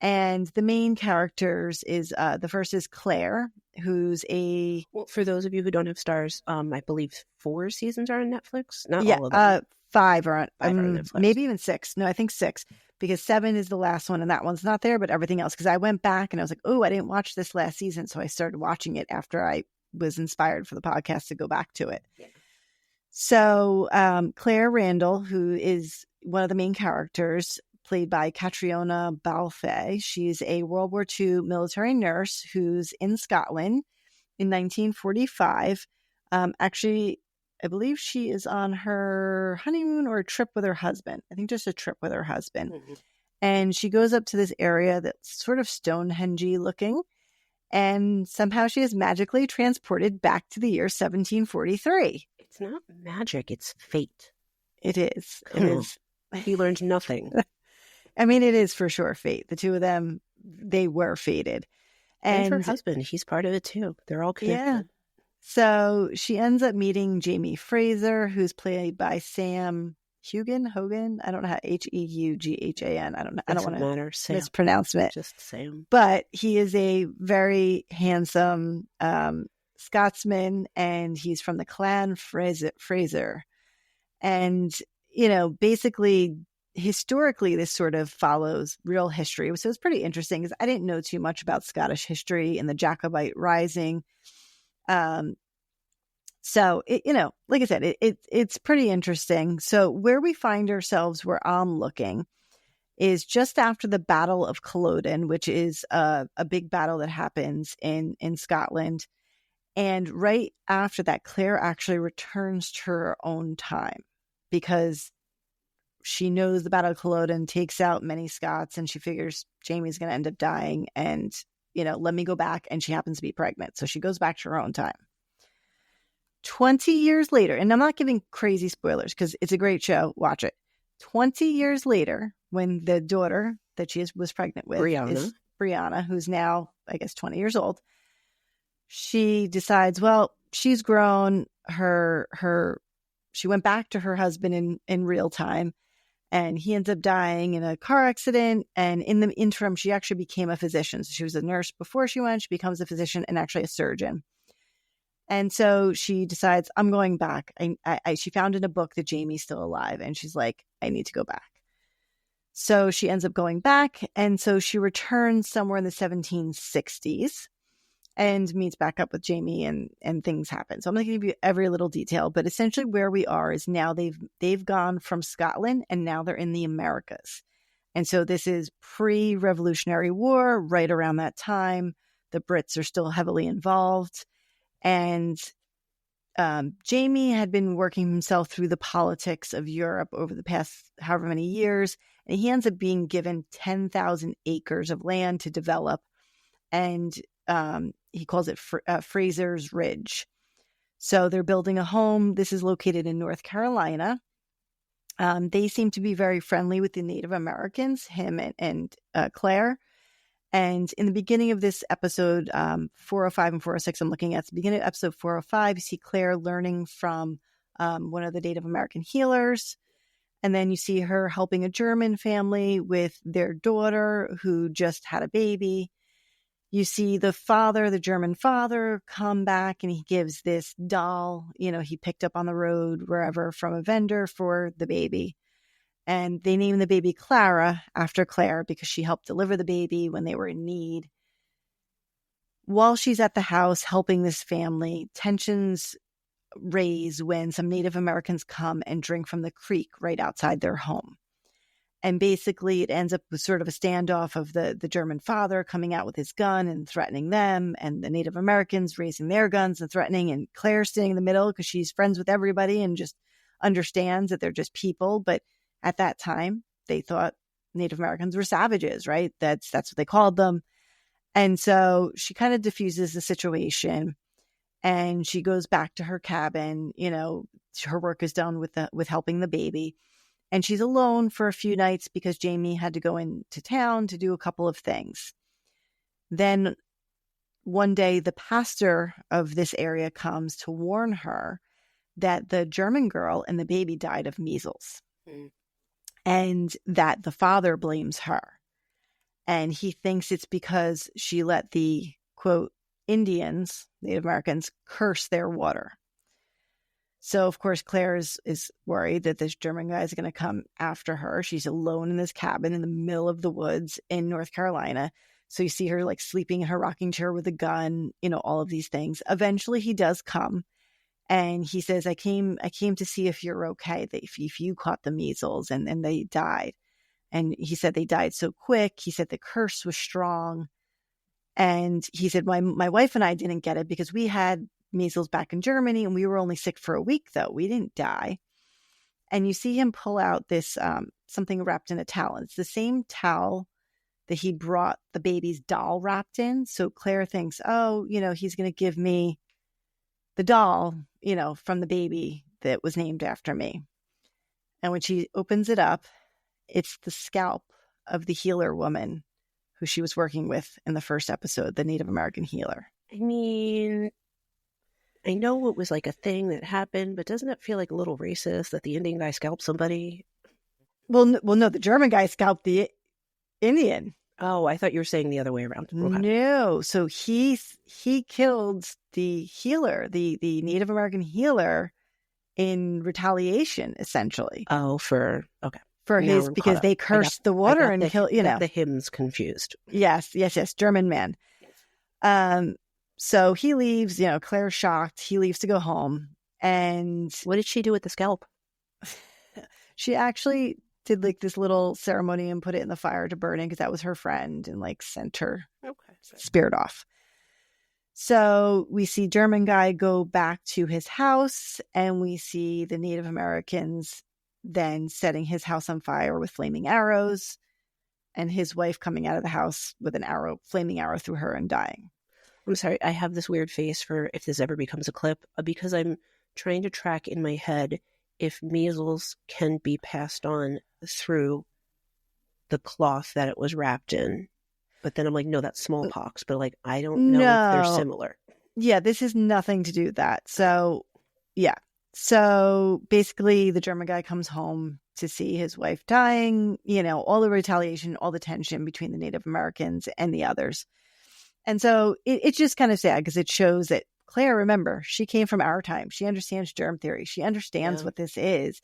Speaker 2: And the main characters is the first is Claire, who's well,
Speaker 1: for those of you who don't have Starz, I believe 4 seasons are on Netflix. Not all of them.
Speaker 2: 5 are on
Speaker 1: Netflix.
Speaker 2: Maybe even 6. No, I think 6. Because 7 is the last one and that one's not there, but everything else. Because I went back and I was like, oh, I didn't watch this last season. So I started watching it after I was inspired for the podcast to go back to it. Yeah. So Claire Randall, who is one of the main characters, played by Catriona Balfe. She's a World War II military nurse who's in Scotland in 1945. Actually, I believe she is on her honeymoon or a trip with her husband. I think just a trip with her husband. Mm-hmm. And she goes up to this area that's sort of Stonehenge-y looking. And somehow she is magically transported back to the year 1743.
Speaker 1: It's not magic, it's fate.
Speaker 2: It is. It is.
Speaker 1: He learned nothing.
Speaker 2: I mean, it is for sure fate. The two of them, they were fated.
Speaker 1: And her husband, he's part of it too. They're all connected. Yeah.
Speaker 2: So she ends up meeting Jamie Fraser, who's played by Sam Hogan. I don't know how Heughan. I don't know. I don't want to mispronounce it.
Speaker 1: Just Sam.
Speaker 2: But he is a very handsome Scotsman, and he's from the clan Fraser. And, basically, historically, this sort of follows real history. So it's pretty interesting because I didn't know too much about Scottish history and the Jacobite Rising. So, like I said, it's pretty interesting. So where we find ourselves, where I'm looking, is just after the Battle of Culloden, which is a big battle that happens in Scotland. And right after that, Claire actually returns to her own time because she knows the Battle of Culloden takes out many Scots, and she figures Jamie's going to end up dying. And, let me go back. And she happens to be pregnant. So she goes back to her own time. 20 years later, and I'm not giving crazy spoilers because it's a great show. Watch it. 20 years later, when the daughter that she was pregnant with is Brianna, who's now, I guess, 20 years old, she decides, well, she's grown. She went back to her husband in real time, and he ends up dying in a car accident. And in the interim, she actually became a physician. So she was a nurse before she went. She becomes a physician and actually a surgeon. And so she decides, I'm going back. She found in a book that Jamie's still alive. And she's like, I need to go back. So she ends up going back. And so she returns somewhere in the 1760s and meets back up with Jamie, and things happen. So I'm going to give you every little detail. But essentially where we are is now they've gone from Scotland, and now they're in the Americas. And so this is pre-Revolutionary War, right around that time. The Brits are still heavily involved. And Jamie had been working himself through the politics of Europe over the past however many years, and he ends up being given 10,000 acres of land to develop, and he calls it Fraser's Ridge. So they're building a home. This is located in North Carolina. They seem to be very friendly with the Native Americans, him and Claire. And in the beginning of this episode, 405 and 406, I'm looking at the beginning of episode 405, you see Claire learning from one of the Native American healers. And then you see her helping a German family with their daughter who just had a baby. You see the German father, come back, and he gives this doll, he picked up on the road, wherever, from a vendor for the baby. And they named the baby Clara after Claire because she helped deliver the baby when they were in need. While she's at the house helping this family, tensions raise when some Native Americans come and drink from the creek right outside their home. And basically it ends up with sort of a standoff of the German father coming out with his gun and threatening them, and the Native Americans raising their guns and threatening, and Claire sitting in the middle because she's friends with everybody and just understands that they're just people. But at that time, they thought Native Americans were savages, right? That's what they called them. And so she kind of diffuses the situation, and she goes back to her cabin. Her work is done with helping the baby, and she's alone for a few nights because Jamie had to go into town to do a couple of things. Then one day, the pastor of this area comes to warn her that the German girl and the baby died of measles. Mm. And that the father blames her. And he thinks it's because she let the, quote, Indians, Native Americans, curse their water. So, of course, Claire is worried that this German guy is going to come after her. She's alone in this cabin in the middle of the woods in North Carolina. So you see her like sleeping in her rocking chair with a gun, all of these things. Eventually he does come. And he says, I came to see if you're okay, if you caught the measles, and they died. And he said they died so quick. He said the curse was strong. And he said, my wife and I didn't get it because we had measles back in Germany and we were only sick for a week, though. We didn't die. And you see him pull out this something wrapped in a towel. It's the same towel that he brought the baby's doll wrapped in. So Claire thinks, oh, he's going to give me the doll, from the baby that was named after me. And when she opens it up, it's the scalp of the healer woman who she was working with in the first episode, the Native American healer.
Speaker 1: I mean, I know it was like a thing that happened, but doesn't it feel like a little racist that the Indian guy scalped somebody?
Speaker 2: Well, no, the German guy scalped the Indian.
Speaker 1: Oh, I thought you were saying the other way around. Okay.
Speaker 2: No, so he killed the healer, the Native American healer, in retaliation, essentially.
Speaker 1: Oh, for
Speaker 2: because they cursed the water and killed.
Speaker 1: The hymns confused.
Speaker 2: Yes, German man. So he leaves. Claire's shocked. He leaves to go home. And
Speaker 1: what did she do with the scalp?
Speaker 2: She actually did like this little ceremony and put it in the fire to burn it because that was her friend and like sent her spirit off. So we see German guy go back to his house and we see the Native Americans then setting his house on fire with flaming arrows and his wife coming out of the house with an flaming arrow through her and dying.
Speaker 1: I'm sorry. I have this weird face for if this ever becomes a clip because I'm trying to track in my head if measles can be passed on through the cloth that it was wrapped in. But then I'm like, no, that's smallpox. But like, I don't know if they're similar.
Speaker 2: Yeah, this has nothing to do with that. So, yeah. So basically the German guy comes home to see his wife dying, all the retaliation, all the tension between the Native Americans and the others. And so it's just kind of sad because it shows that Claire, remember, she came from our time. She understands germ theory. She understands what this is.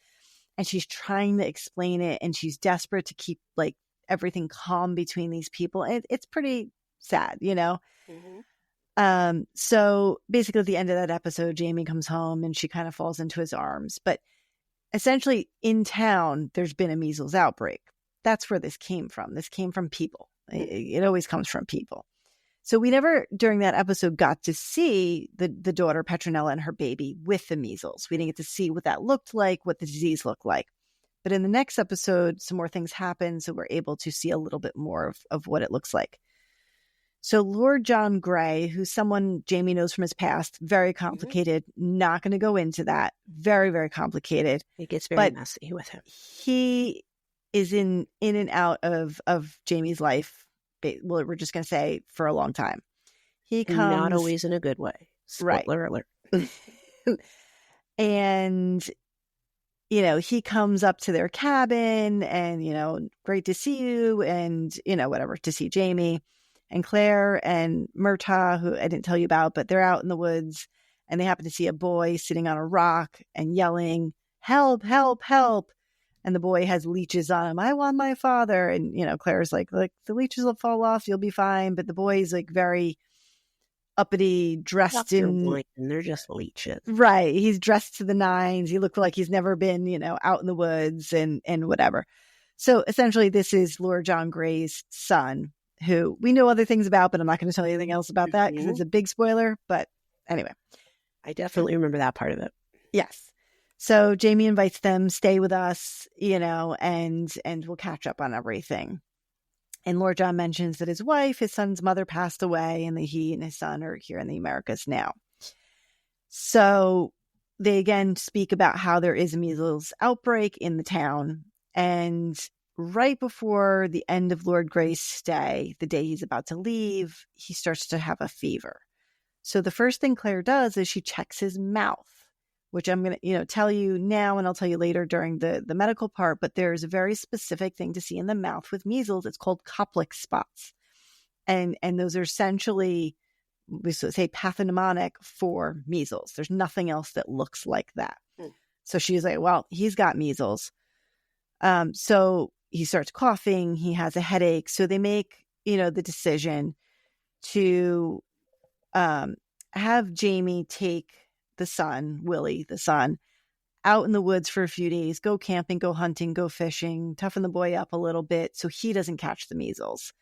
Speaker 2: And she's trying to explain it. And she's desperate to keep like everything calm between these people. And it's pretty sad, So basically at the end of that episode, Jamie comes home and she kind of falls into his arms. But essentially in town, there's been a measles outbreak. That's where this came from. This came from people. It always comes from people. So we never, during that episode, got to see the daughter, Petronella, and her baby with the measles. We didn't get to see what that looked like, what the disease looked like. But in the next episode, some more things happen, so we're able to see a little bit more of what it looks like. So Lord John Grey, who's someone Jamie knows from his past, very complicated, not going to go into that. Very, very complicated.
Speaker 1: It gets very messy with him.
Speaker 2: He is in and out of Jamie's life. Well, we're just going to say for a long time. He comes
Speaker 1: not always in a good way. Spoiler alert.
Speaker 2: And he comes up to their cabin and great to see you and whatever, to see Jamie and Claire and Murtaugh, who I didn't tell you about, but they're out in the woods and they happen to see a boy sitting on a rock and yelling, "Help, help, help." And the boy has leeches on him. "I want my father." And, Claire's like, the leeches will fall off. You'll be fine. But the boy's like very uppity, dressed in
Speaker 1: wine. They're just leeches.
Speaker 2: Right. He's dressed to the nines. He looked like he's never been, out in the woods and whatever. So essentially this is Lord John Grey's son, who we know other things about, but I'm not going to tell you anything else about that because it's a big spoiler. But anyway.
Speaker 1: I definitely remember that part of it.
Speaker 2: Yes. So Jamie invites them, stay with us, and we'll catch up on everything. And Lord John mentions that his wife, his son's mother, passed away and that he and his son are here in the Americas now. So they again speak about how there is a measles outbreak in the town. And right before the end of Lord Grey's stay, the day he's about to leave, he starts to have a fever. So the first thing Claire does is she checks his mouth, which I'm going to, tell you now and I'll tell you later during the medical part, but there's a very specific thing to see in the mouth with measles. It's called Koplik spots. And those are essentially, we say, pathognomonic for measles. There's nothing else that looks like that. So she's like, well, he's got measles. So he starts coughing. He has a headache. So they make, the decision to have Jamie take the son, Willie, the son, out in the woods for a few days, go camping, go hunting, go fishing, toughen the boy up a little bit so he doesn't catch the measles.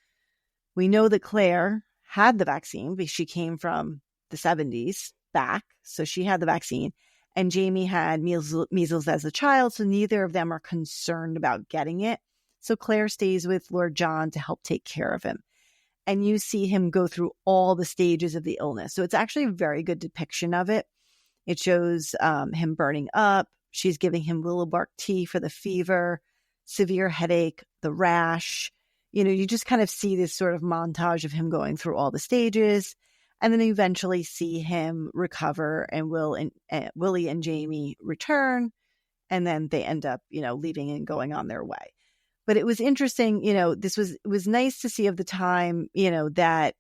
Speaker 2: We know that Claire had the vaccine because she came from the 70s back, so she had the vaccine. And Jamie had measles as a child, so neither of them are concerned about getting it. So Claire stays with Lord John to help take care of him. And you see him go through all the stages of the illness. So it's actually a very good depiction of it. It shows him burning up. She's giving him willow bark tea for the fever, severe headache, the rash. You just kind of see this sort of montage of him going through all the stages. And then eventually see him recover and Willie and Jamie return. And then they end up, leaving and going on their way. But it was interesting, it was nice to see of the time, that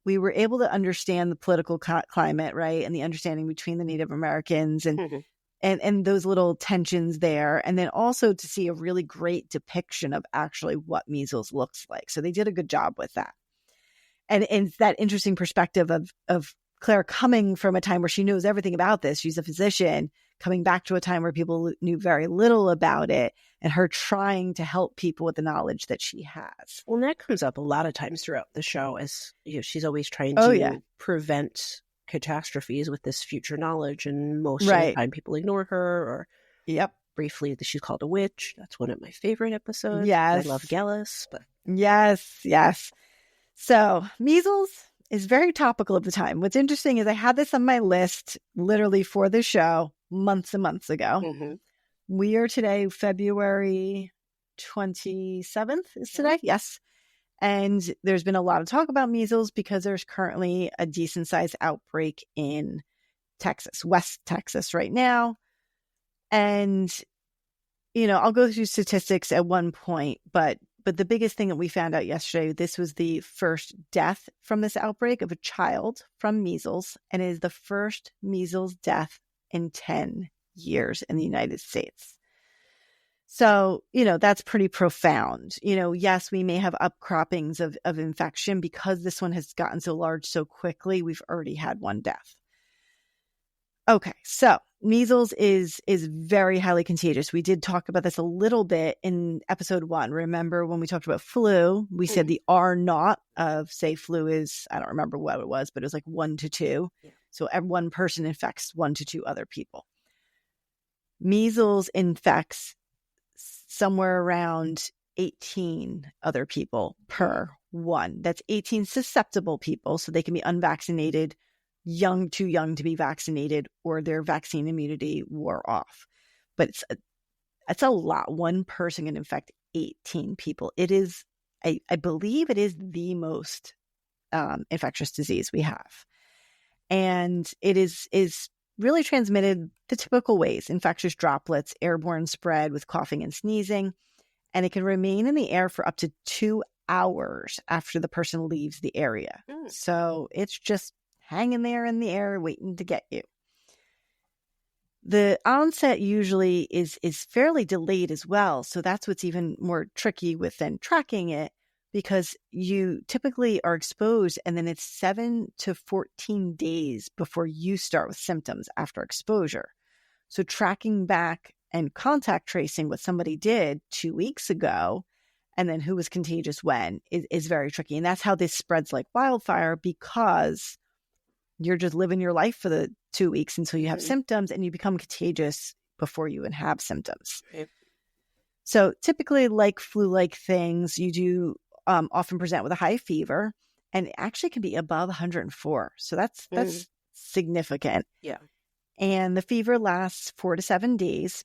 Speaker 2: we were able to understand the political climate, right? And the understanding between the Native Americans and those little tensions there. And then also to see a really great depiction of actually what measles looks like. So they did a good job with that. And that interesting perspective of Claire coming from a time where she knows everything about this. She's a physician coming back to a time where people knew very little about it, and her trying to help people with the knowledge that she has.
Speaker 1: Well, and that comes up a lot of times throughout the show as she's always trying to prevent catastrophes with this future knowledge. And most of the time people ignore her or briefly she's called a witch. That's one of my favorite episodes.
Speaker 2: Yes.
Speaker 1: I love Gillis. But
Speaker 2: Yes. So measles is very topical at the time. What's interesting is I had this on my list literally for the show months and months ago. Mm-hmm. We are today, February 27th is today. Yes. And there's been a lot of talk about measles because there's currently a decent sized outbreak in Texas, West Texas right now. And, I'll go through statistics at one point, but the biggest thing that we found out yesterday, this was the first death from this outbreak of a child from measles, and it is the first measles death in 10 years in the United States. So, that's pretty profound. Yes, we may have upcroppings of infection because this one has gotten so large so quickly. We've already had one death. Okay, so measles is very highly contagious. We did talk about this a little bit in episode 1. Remember when we talked about flu, we said the R naught of, say, flu is, I don't remember what it was, but it was like 1 to 2. Yeah. So one person infects 1 to 2 other people. Measles infects somewhere around 18 other people per one. That's 18 susceptible people, so they can be unvaccinated, too young to be vaccinated, or their vaccine immunity wore off. But it's a lot. One person can infect 18 people. It is, I believe it is the most infectious disease we have. And it is really transmitted the typical ways: infectious droplets, airborne spread with coughing and sneezing. And it can remain in the air for up to 2 hours after the person leaves the area. So it's just hanging there in the air waiting to get you. The onset usually is fairly delayed as well. So that's what's even more tricky with then tracking it, because you typically are exposed and then it's 7 to 14 days before you start with symptoms after exposure. So tracking back and contact tracing what somebody did 2 weeks ago and then who was contagious when is very tricky. And that's how this spreads like wildfire, because you're just living your life for the 2 weeks until you have symptoms, and you become contagious before you even have symptoms. Right. So typically, like flu-like things, you do often present with a high fever, and it actually can be above 104. So that's significant. Yeah. And the fever lasts 4 to 7 days.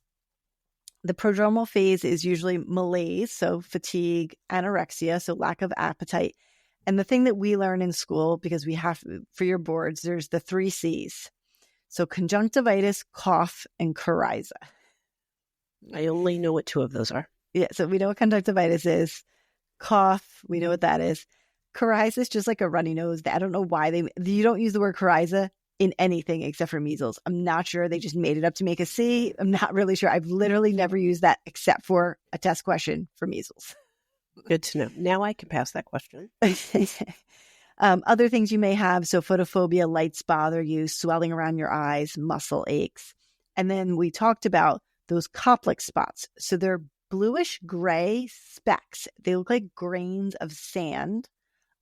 Speaker 2: The prodromal phase is usually malaise, so fatigue, anorexia, so lack of appetite. And the thing that we learn in school, because we have, for your boards, there's the 3 C's. So conjunctivitis, cough, and coryza.
Speaker 1: I only know what 2 of those are.
Speaker 2: Yeah, so we know what conjunctivitis is. Cough, we know what that is. Coryza is just like a runny nose. I don't know why you don't use the word coryza in anything except for measles. I'm not sure. They just made it up to make a C. I'm not really sure. I've literally never used that except for a test question for measles.
Speaker 1: Good to know. Now I can pass that question.
Speaker 2: Other things you may have, so photophobia, lights bother you, swelling around your eyes, muscle aches. And then we talked about those complex spots. So they're bluish gray specks. They look like grains of sand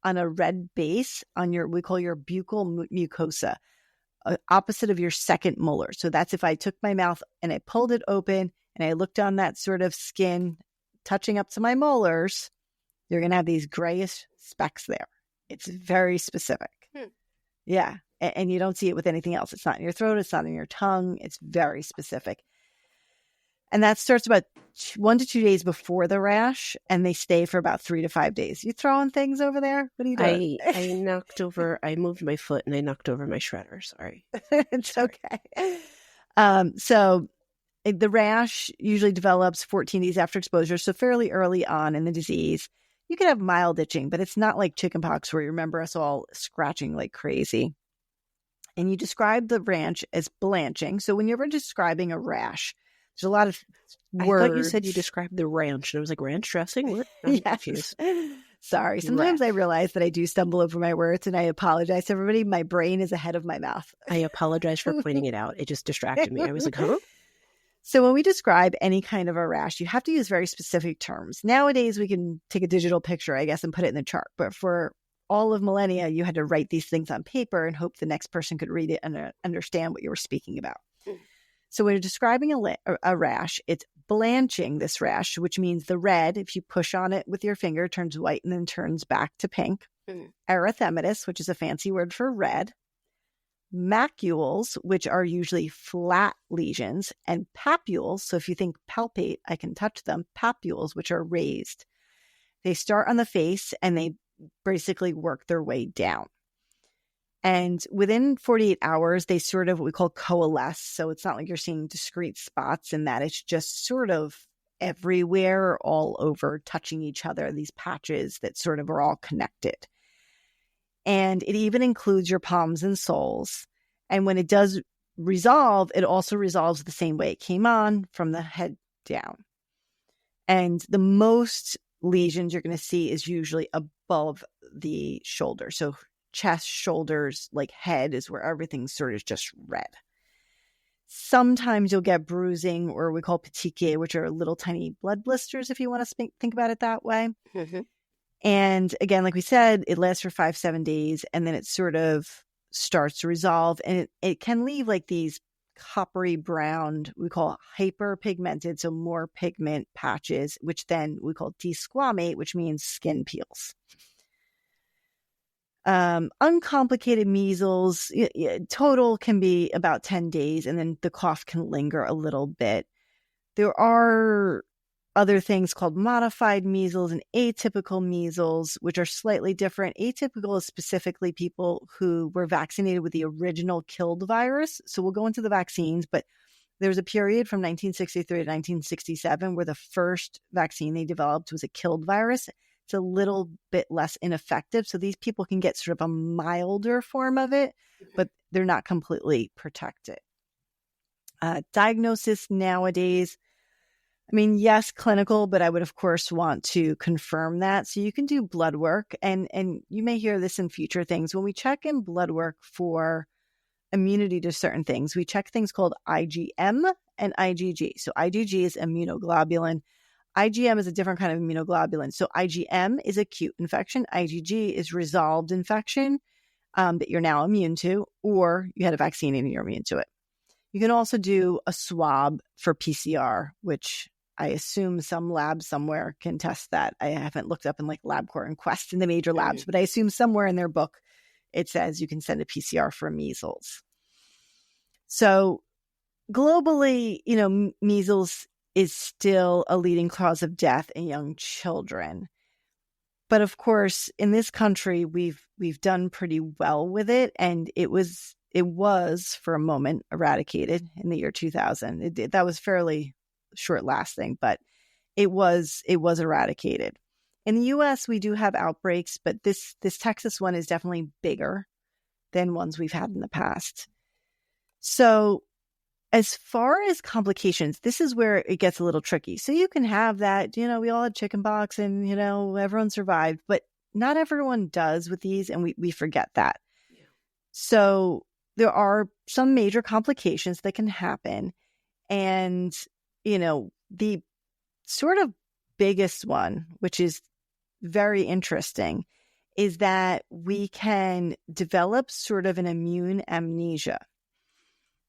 Speaker 2: on a red base on we call your buccal mucosa, opposite of your second molar. So that's if I took my mouth and I pulled it open and I looked on that sort of skin touching up to my molars, you're going to have these grayish specks there. It's very specific. Yeah. And you don't see it with anything else. It's not in your throat. It's not in your tongue. It's very specific. And that starts about 1 to 2 days before the rash, and they stay for about 3 to 5 days. You throwing things over there? What are you doing?
Speaker 1: I moved my foot and I knocked over my shredder. Sorry.
Speaker 2: It's okay. So the rash usually develops 14 days after exposure, so fairly early on in the disease. You can have mild itching, but it's not like chickenpox where you remember us all scratching like crazy. And you describe the rash as blanching. So when you're describing a rash, there's a lot of words.
Speaker 1: I thought you said you described the ranch. And I was like, ranch dressing? What? I'm confused.
Speaker 2: Sorry. Sometimes I realize that I do stumble over my words, and I apologize to everybody. My brain is ahead of my mouth.
Speaker 1: I apologize for pointing it out. It just distracted me. I was like, huh?
Speaker 2: So when we describe any kind of a rash, you have to use very specific terms. Nowadays, we can take a digital picture, I guess, and put it in the chart. But for all of millennia, you had to write these things on paper and hope the next person could read it and understand what you were speaking about. So when you're describing a rash, it's blanching this rash, which means the red, if you push on it with your finger, turns white and then turns back to pink. Erythematous, which is a fancy word for red. Macules, which are usually flat lesions, and papules. So if you think palpate, I can touch them. Papules, which are raised. They start on the face and they basically work their way down. And within 48 hours, they sort of what we call coalesce. So it's not like you're seeing discrete spots in that. It's just sort of everywhere, all over, touching each other, these patches that sort of are all connected. And it even includes your palms and soles. And when it does resolve, it also resolves the same way it came on, from the head down. And the most lesions you're going to see is usually above the shoulder. So chest, shoulders, like head is where everything's sort of just red. Sometimes you'll get bruising, or we call petechiae, which are little tiny blood blisters, if you want to think about it that way. And again, like we said, it lasts for 5-7 days, and then it sort of starts to resolve. And it can leave like these coppery brown, we call hyperpigmented, so more pigment patches, which then we call desquamate, which means skin peels. Uncomplicated measles, total can be about 10 days, and then the cough can linger a little bit. There are other things called modified measles and atypical measles, which are slightly different. Atypical is specifically people who were vaccinated with the original killed virus. So we'll go into the vaccines, but there was a period from 1963 to 1967 where the first vaccine they developed was a killed virus. It's a little bit less ineffective. So these people can get sort of a milder form of it, but they're not completely protected. Diagnosis nowadays, I mean, yes, clinical, but I would, of course, want to confirm that. So you can do blood work, and you may hear this in future things. When we check in blood work for immunity to certain things, we check things called IgM and IgG. So IgG is immunoglobulin. IgM is a different kind of immunoglobulin. So IgM is acute infection. IgG is resolved infection that you're now immune to, or you had a vaccine and you're immune to it. You can also do a swab for PCR, which I assume some lab somewhere can test that. I haven't looked up in like LabCorp and Quest in the major labs, but I assume somewhere in their book it says you can send a PCR for measles. So globally, measles is still a leading cause of death in young children. But of course, in this country, we've done pretty well with it, and it was for a moment eradicated in the year 2000. That was fairly short lasting, but it was eradicated. In the US, we do have outbreaks, but this Texas one is definitely bigger than ones we've had in the past. So as far as complications, this is where it gets a little tricky. So you can have that, we all had chickenpox and, everyone survived, but not everyone does with these, and we forget that. Yeah. So there are some major complications that can happen. And, the sort of biggest one, which is very interesting, is that we can develop sort of an immune amnesia.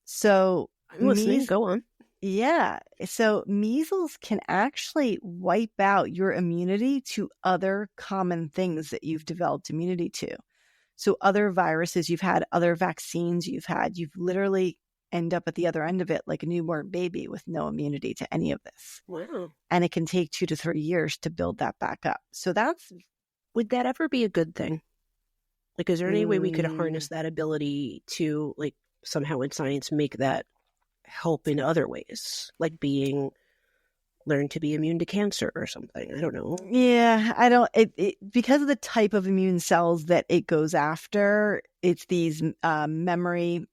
Speaker 2: So
Speaker 1: I'm listening. Go on.
Speaker 2: Yeah. So measles can actually wipe out your immunity to other common things that you've developed immunity to. So other viruses you've had, other vaccines you've had, you've literally end up at the other end of it like a newborn baby with no immunity to any of this.
Speaker 1: Wow.
Speaker 2: And it can take 2 to 3 years to build that back up. So
Speaker 1: would that ever be a good thing? Like, is there any way we could harness that ability to, like, somehow in science make that help in other ways, like learn to be immune to cancer or something? I don't know.
Speaker 2: Yeah, I don't. Because of the type of immune cells that it goes after. It's these memory.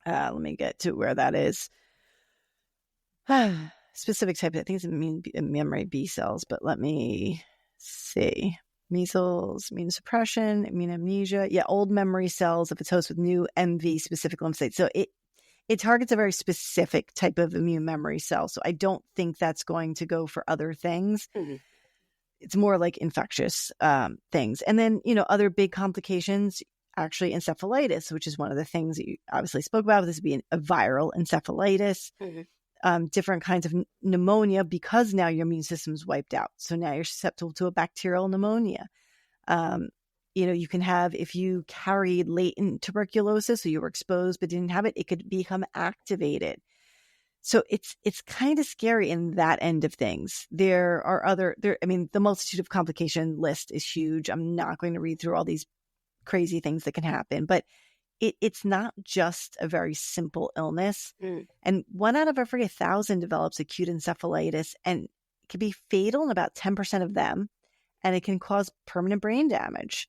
Speaker 2: Let me get to where that is. Specific type. I think it's memory B cells, but let me see. Measles, immune suppression, immune amnesia. Yeah, old memory cells if it's host with new MV specific lymphocytes. So it targets a very specific type of immune memory cell. So I don't think that's going to go for other things. Mm-hmm. It's more like infectious things. And then, other big complications, actually encephalitis, which is one of the things that you obviously spoke about. This would be a viral encephalitis, different kinds of pneumonia, because now your immune system's wiped out. So now you're susceptible to a bacterial pneumonia. You can have, if you carried latent tuberculosis, so you were exposed but didn't have it, it could become activated. So it's kind of scary in that end of things. There are the multitude of complication list is huge. I'm not going to read through all these crazy things that can happen, but it's not just a very simple illness. And 1 out of every 1,000 develops acute encephalitis, and it can be fatal in about 10% of them, and it can cause permanent brain damage.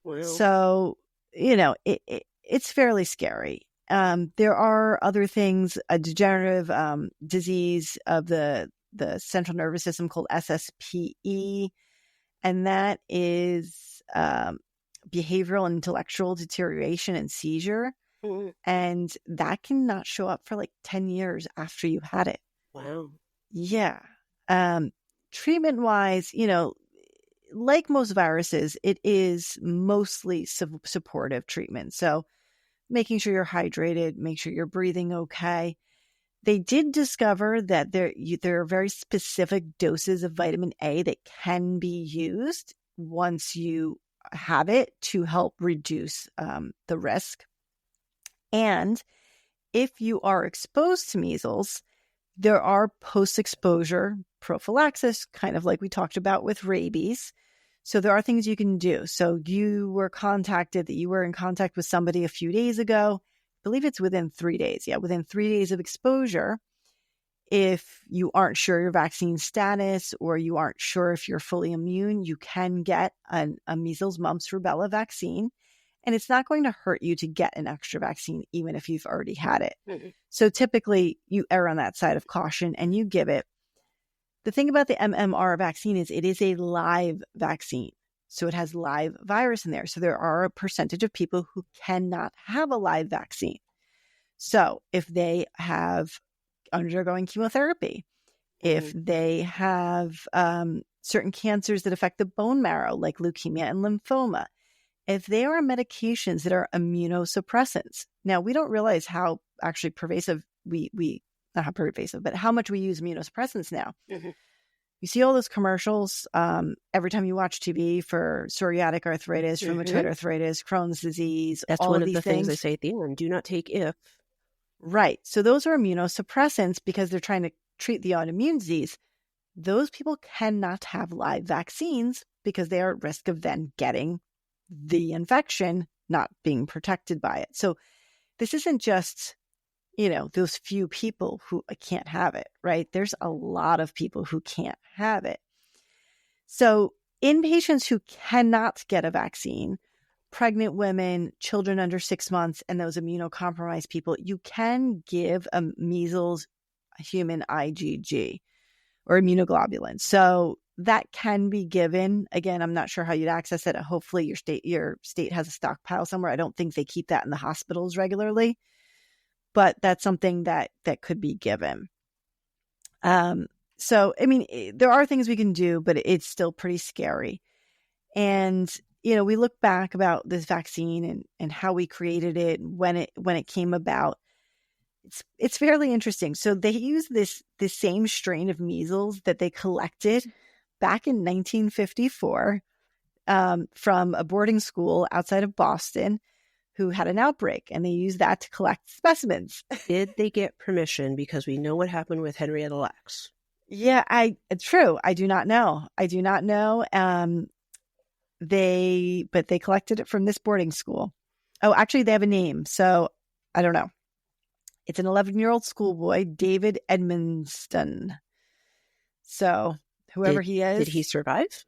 Speaker 2: Wow. So, it's fairly scary. There are other things, a degenerative disease of the central nervous system called SSPE, and that is behavioral and intellectual deterioration and seizure. And that can not show up for like 10 years after you had it.
Speaker 1: Wow.
Speaker 2: Yeah. Treatment wise, like most viruses, it is mostly supportive treatment. So making sure you're hydrated, make sure you're breathing okay. They did discover that there are very specific doses of vitamin A that can be used once you have it to help reduce the risk. And if you are exposed to measles, there are post-exposure prophylaxis, kind of like we talked about with rabies. So there are things you can do. So you were contacted that you were in contact with somebody a few days ago. I believe it's within 3 days. Yeah, within 3 days of exposure. If you aren't sure your vaccine status or you aren't sure if you're fully immune, you can get a measles, mumps, rubella vaccine. And it's not going to hurt you to get an extra vaccine, even if you've already had it. Mm-hmm. So typically you err on that side of caution and you give it. The thing about the MMR vaccine is it is a live vaccine. So it has live virus in there. So there are a percentage of people who cannot have a live vaccine. So if they have undergoing chemotherapy, if they have certain cancers that affect the bone marrow, like leukemia and lymphoma, if they are on medications that are immunosuppressants. Now, we don't realize how actually pervasive not how pervasive, but how much we use immunosuppressants now. Mm-hmm. You see all those commercials every time you watch TV for psoriatic arthritis, rheumatoid arthritis, Crohn's disease.
Speaker 1: That's
Speaker 2: all
Speaker 1: one
Speaker 2: of
Speaker 1: the
Speaker 2: things
Speaker 1: they say at the end. Do not take if.
Speaker 2: Right. So those are immunosuppressants because they're trying to treat the autoimmune disease. Those people cannot have live vaccines because they are at risk of then getting the infection, not being protected by it. So this isn't just, those few people who can't have it, right? There's a lot of people who can't have it. So in patients who cannot get a vaccine, pregnant women, children under 6 months, and those immunocompromised people, you can give a measles human IgG or immunoglobulin. So that can be given. Again, I'm not sure how you'd access it. Hopefully your state has a stockpile somewhere. I don't think they keep that in the hospitals regularly. but that's something that could be given. So, I mean, there are things we can do, but it's still pretty scary. And, we look back about this vaccine and how we created it, when it came about. It's fairly interesting. So they use this same strain of measles that they collected back in 1954 from a boarding school outside of Boston who had an outbreak, and they used that to collect specimens.
Speaker 1: Did they get permission? Because we know what happened with Henrietta Lacks.
Speaker 2: Yeah, it's true. I do not know. But they collected it from this boarding school. Oh, actually, they have a name, so I don't know. It's an 11-year-old schoolboy, David Edmonston. So whoever he is.
Speaker 1: Did he survive?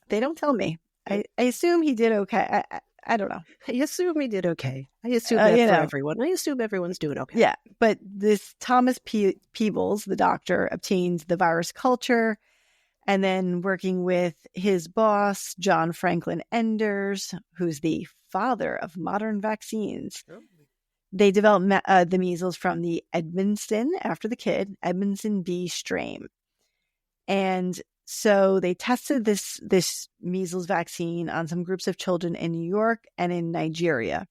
Speaker 2: They don't tell me. I assume he did okay. I don't know.
Speaker 1: I assume he did okay. I assume that for everyone. I assume everyone's doing okay.
Speaker 2: Yeah, but this Thomas Peebles, the doctor, obtained the virus culture, and then working with his boss, John Franklin Enders, who's the father of modern vaccines, they developed the measles from the Edmonston, after the kid, Edmonston B strain. And so they tested this measles vaccine on some groups of children in New York and in Nigeria.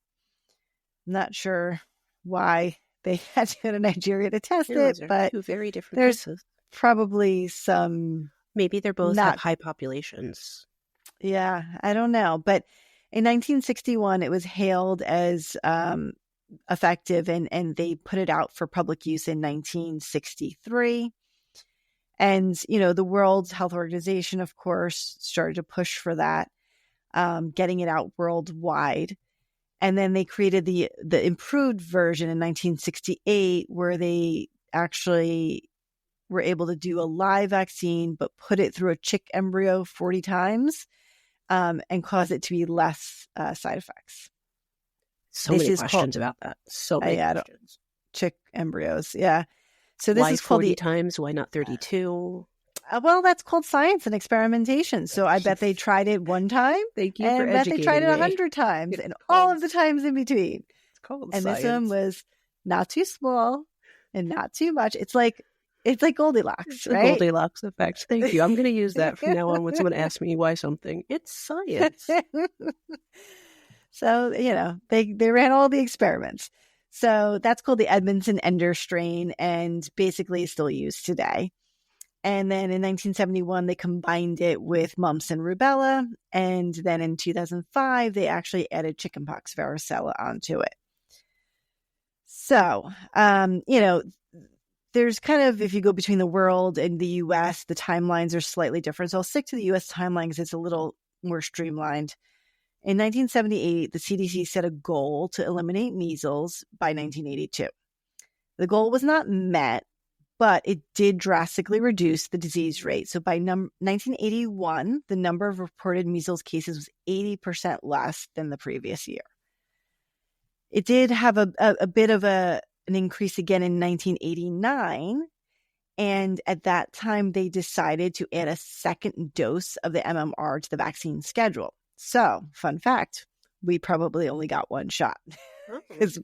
Speaker 2: I'm not sure why they had to go to Nigeria to test it, but
Speaker 1: two very different
Speaker 2: there's
Speaker 1: places.
Speaker 2: Probably some...
Speaker 1: Maybe they're both have high populations.
Speaker 2: Yeah, I don't know. But in 1961, it was hailed as effective, and they put it out for public use in 1963. And, the World Health Organization, of course, started to push for that, getting it out worldwide. And then they created the improved version in 1968, where they actually were able to do a live vaccine, but put it through a chick embryo 40 times and cause it to be less side effects.
Speaker 1: So many questions about that. So many questions.
Speaker 2: Chick embryos, yeah. So this
Speaker 1: why
Speaker 2: is called
Speaker 1: 40 times? Why not 32?
Speaker 2: Well, that's called science and experimentation. So I bet they tried it one time.
Speaker 1: Thank you for educating me.
Speaker 2: And I bet they tried it 100 times, and all of the times in between.
Speaker 1: It's called
Speaker 2: and
Speaker 1: science.
Speaker 2: This one was not too small and not too much. It's like Goldilocks, right?
Speaker 1: The Goldilocks effect. Thank you. I'm going to use that from now on when someone asks me why something. It's science.
Speaker 2: So, they ran all the experiments. So that's called the Edmondson Ender strain, and basically is still used today. And then in 1971, they combined it with mumps and rubella. And then in 2005, they actually added chickenpox varicella onto it. So, there's kind of, if you go between the world and the U.S., the timelines are slightly different. So I'll stick to the U.S. timeline because it's a little more streamlined. In 1978, the CDC set a goal to eliminate measles by 1982. The goal was not met, but it did drastically reduce the disease rate. So by 1981, the number of reported measles cases was 80% less than the previous year. It did have a bit of an increase again in 1989. And at that time, they decided to add a second dose of the MMR to the vaccine schedule. So, fun fact, we probably only got one shot because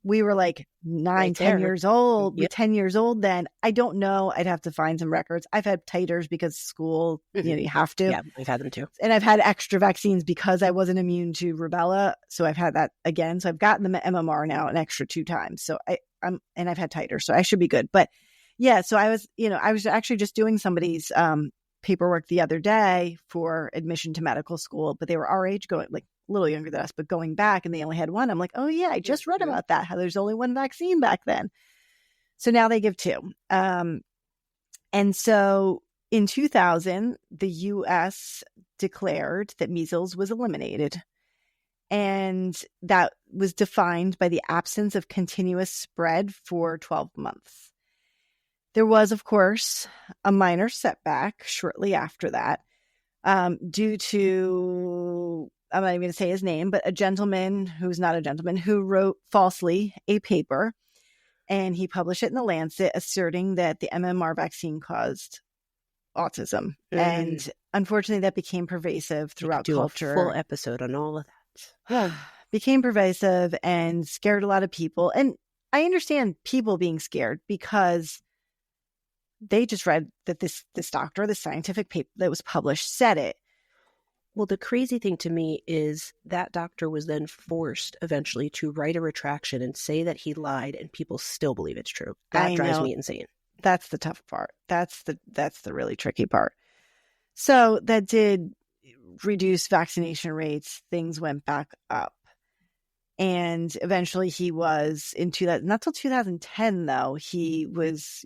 Speaker 2: we were like 10 years old. Yep. 10 years old then. I don't know. I'd have to find some records. I've had titers because school, you have to.
Speaker 1: Yeah, I've had them too.
Speaker 2: And I've had extra vaccines because I wasn't immune to rubella. So I've had that again. So I've gotten the MMR now an extra 2 times. So and I've had titers, so I should be good. But yeah, so I was actually just doing somebody's paperwork the other day for admission to medical school, but they were our age, going like a little younger than us, but going back, and they only had one. I'm like, oh yeah, I just read about that, how there's only one vaccine back then. So now they give 2. And so in 2000, the U.S. declared that measles was eliminated. And that was defined by the absence of continuous spread for 12 months. There was, of course, a minor setback shortly after that due to, I'm not even going to say his name, but a gentleman who's not a gentleman who wrote falsely a paper, and he published it in The Lancet asserting that the MMR vaccine caused autism. And unfortunately, that became pervasive throughout culture.
Speaker 1: A full episode on all of that.
Speaker 2: became pervasive and scared a lot of people. And I understand people being scared because they just read that this doctor, the scientific paper that was published, said it.
Speaker 1: Well, the crazy thing to me is that doctor was then forced eventually to write a retraction and say that he lied, and people still believe it's true. That drives me insane.
Speaker 2: That's the tough part. That's the really tricky part. So that did reduce vaccination rates. Things went back up. And eventually he was not till 2010 though, he was,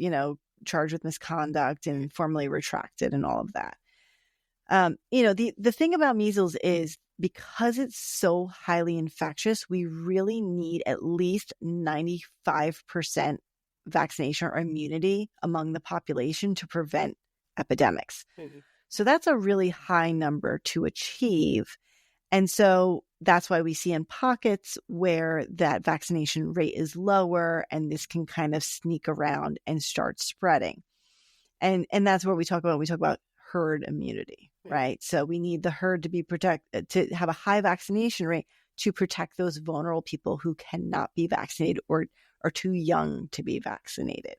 Speaker 2: charged with misconduct and formally retracted and all of that. The thing about measles is because it's so highly infectious, we really need at least 95% vaccination or immunity among the population to prevent epidemics. Mm-hmm. So that's a really high number to achieve. And so that's why we see in pockets where that vaccination rate is lower and this can kind of sneak around and start spreading. And that's what we talk about. We talk about herd immunity, right? So we need the herd to be protected, to have a high vaccination rate to protect those vulnerable people who cannot be vaccinated or are too young to be vaccinated.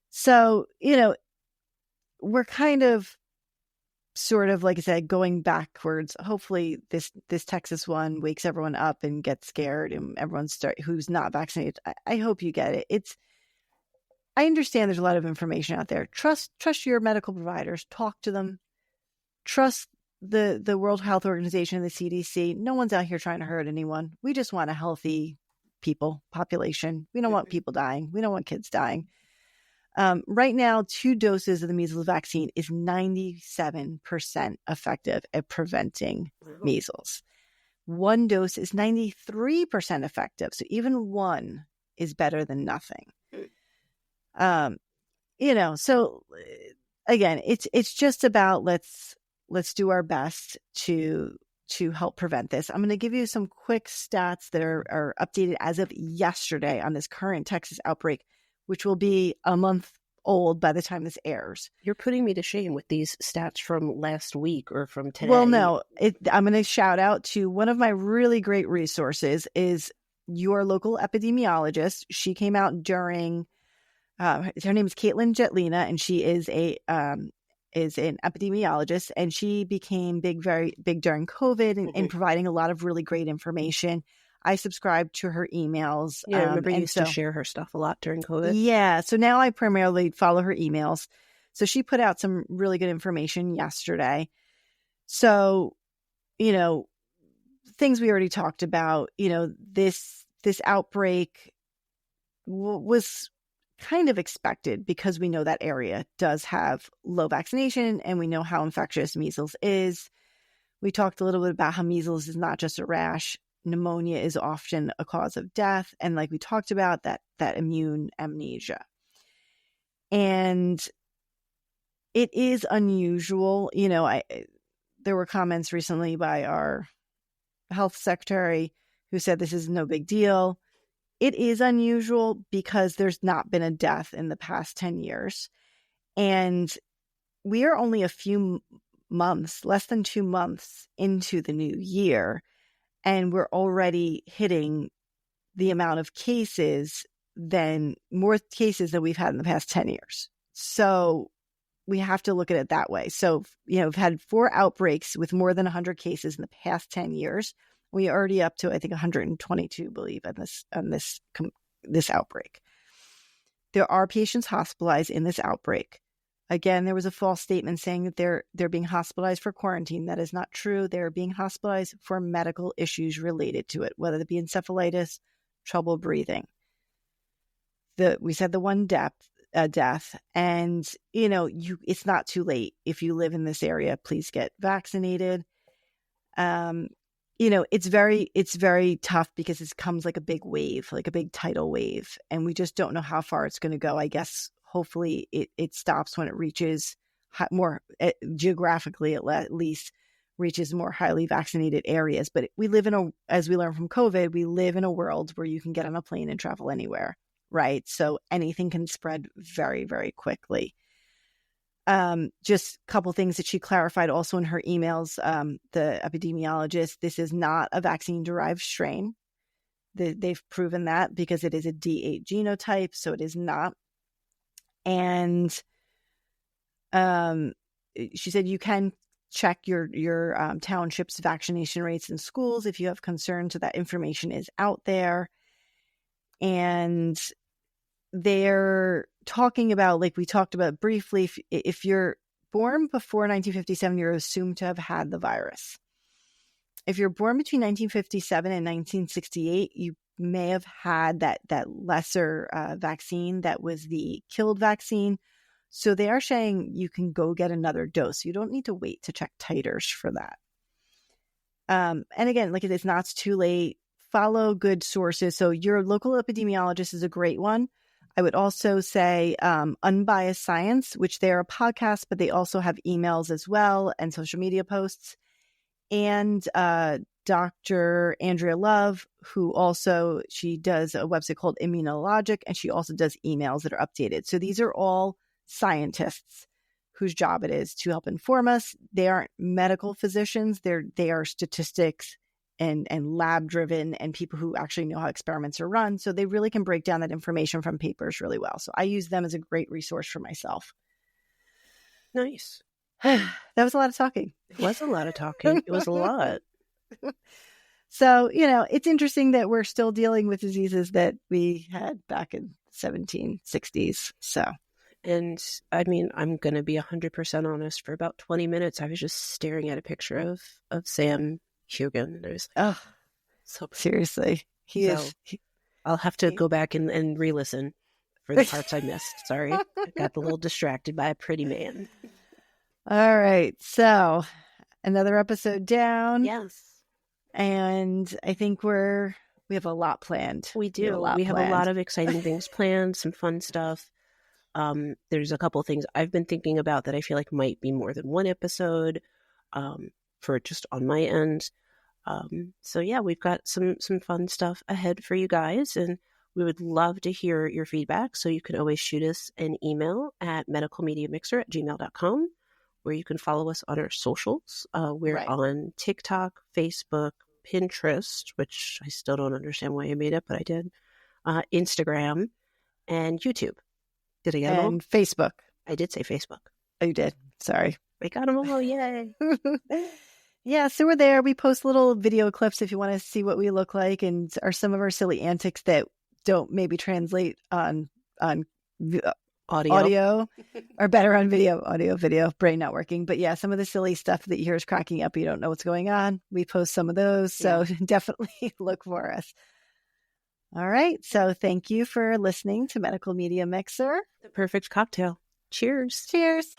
Speaker 2: So, we're kind of sort of, like I said, going backwards. Hopefully this Texas one wakes everyone up and gets scared and everyone who's not vaccinated. I hope you get it. I understand there's a lot of information out there. Trust your medical providers. Talk to them. Trust the World Health Organization and the CDC. No one's out here trying to hurt anyone. We just want a healthy population. We don't want people dying. We don't want kids dying. Right now, 2 doses of the measles vaccine is 97% effective at preventing measles. 1 dose is 93% effective. So even 1 is better than nothing. So again, it's just about let's do our best to help prevent this. I'm going to give you some quick stats that are updated as of yesterday on this current Texas outbreak, which will be a month old by the time this airs.
Speaker 1: You're putting me to shame with these stats from last week or from today.
Speaker 2: Well, no, I'm going to shout out to one of my really great resources is your local epidemiologist. She came out during, her name is Caitlin Jetlina, and she is an epidemiologist, and she became very big during COVID and providing a lot of really great information. I subscribed to her emails.
Speaker 1: Yeah, I remember you used to share her stuff a lot during COVID.
Speaker 2: Yeah. So now I primarily follow her emails. So she put out some really good information yesterday. So, things we already talked about, this outbreak was kind of expected because we know that area does have low vaccination and we know how infectious measles is. We talked a little bit about how measles is not just a rash. Pneumonia is often a cause of death. And like we talked about, that immune amnesia. And it is unusual. There were comments recently by our health secretary who said this is no big deal. It is unusual because there's not been a death in the past 10 years. And we are only a few months, less than 2 months into the new year. And we're already hitting the amount of more cases than we've had in the past 10 years. So we have to look at it that way. So, we've had 4 outbreaks with more than 100 cases in the past 10 years. We are already up to, I think, 122, I believe, on this outbreak. There are patients hospitalized in this outbreak. Again, there was a false statement saying that they're being hospitalized for quarantine. That is not true. They're being hospitalized for medical issues related to it, whether it be encephalitis, trouble breathing. We said the 1 death, and it's not too late. If you live in this area, please get vaccinated. It's very tough because it comes like a big wave, like a big tidal wave, and we just don't know how far it's going to go. I guess hopefully it stops when it reaches more geographically, at least reaches more highly vaccinated areas. But we live as we learned from COVID, we live in a world where you can get on a plane and travel anywhere, right? So anything can spread very, very quickly. Just a couple things that she clarified also in her emails. The epidemiologist, this is not a vaccine-derived strain. They've proven that because it is a D8 genotype, so it is not. And she said you can check your township's vaccination rates in schools if you have concerns. So that information is out there. And they're talking about, like we talked about briefly, if you're born before 1957, you're assumed to have had the virus. If you're born between 1957 and 1968, you may have had that lesser vaccine that was the killed vaccine. So they are saying you can go get another dose. You don't need to wait to check titers for that. And again, like it's not too late. Follow good sources. So your local epidemiologist is a great one. I would also say Unbiased Science, which they're a podcast, but they also have emails as well and social media posts. And Dr. Andrea Love, who also, she does a website called Immunologic, and she also does emails that are updated. So these are all scientists whose job it is to help inform us. They aren't medical physicians. They are statistics and lab driven and people who actually know how experiments are run. So they really can break down that information from papers really well. So I use them as a great resource for myself.
Speaker 1: Nice.
Speaker 2: That was a lot of talking.
Speaker 1: It was a lot of talking. It was a lot.
Speaker 2: So, it's interesting that we're still dealing with diseases that we had back in 1760s. So,
Speaker 1: and I mean, I'm going to be 100% honest. For about 20 minutes, I was just staring at a picture of Sam Hugan. And I was like, oh, so
Speaker 2: seriously.
Speaker 1: I'll have to go back and re-listen for the parts I missed. Sorry. I got a little distracted by a pretty man.
Speaker 2: All right. So another episode down.
Speaker 1: Yes.
Speaker 2: And I think we have a lot planned.
Speaker 1: We do. We have a lot of exciting things planned, some fun stuff. There's a couple things I've been thinking about that I feel like might be more than one episode for just on my end. So yeah, we've got some fun stuff ahead for you guys, and we would love to hear your feedback. So you can always shoot us an email at medicalmediamixer@gmail.com, where you can follow us on our socials. We're on TikTok, Facebook, Pinterest, which I still don't understand why I made it, but I did. Instagram and YouTube. Did I get them all?
Speaker 2: And Facebook.
Speaker 1: I did say Facebook.
Speaker 2: Oh, you did. Sorry.
Speaker 1: I got them all. Yay.
Speaker 2: Yeah, so we're there. We post little video clips if you want to see what we look like and are some of our silly antics that don't maybe translate on audio or better on video, brain not working. But yeah, some of the silly stuff that you hear is cracking up. You don't know what's going on. We post some of those. So definitely look for us. All right. So thank you for listening to Medical Media Mixer.
Speaker 1: The perfect cocktail. Cheers.
Speaker 2: Cheers.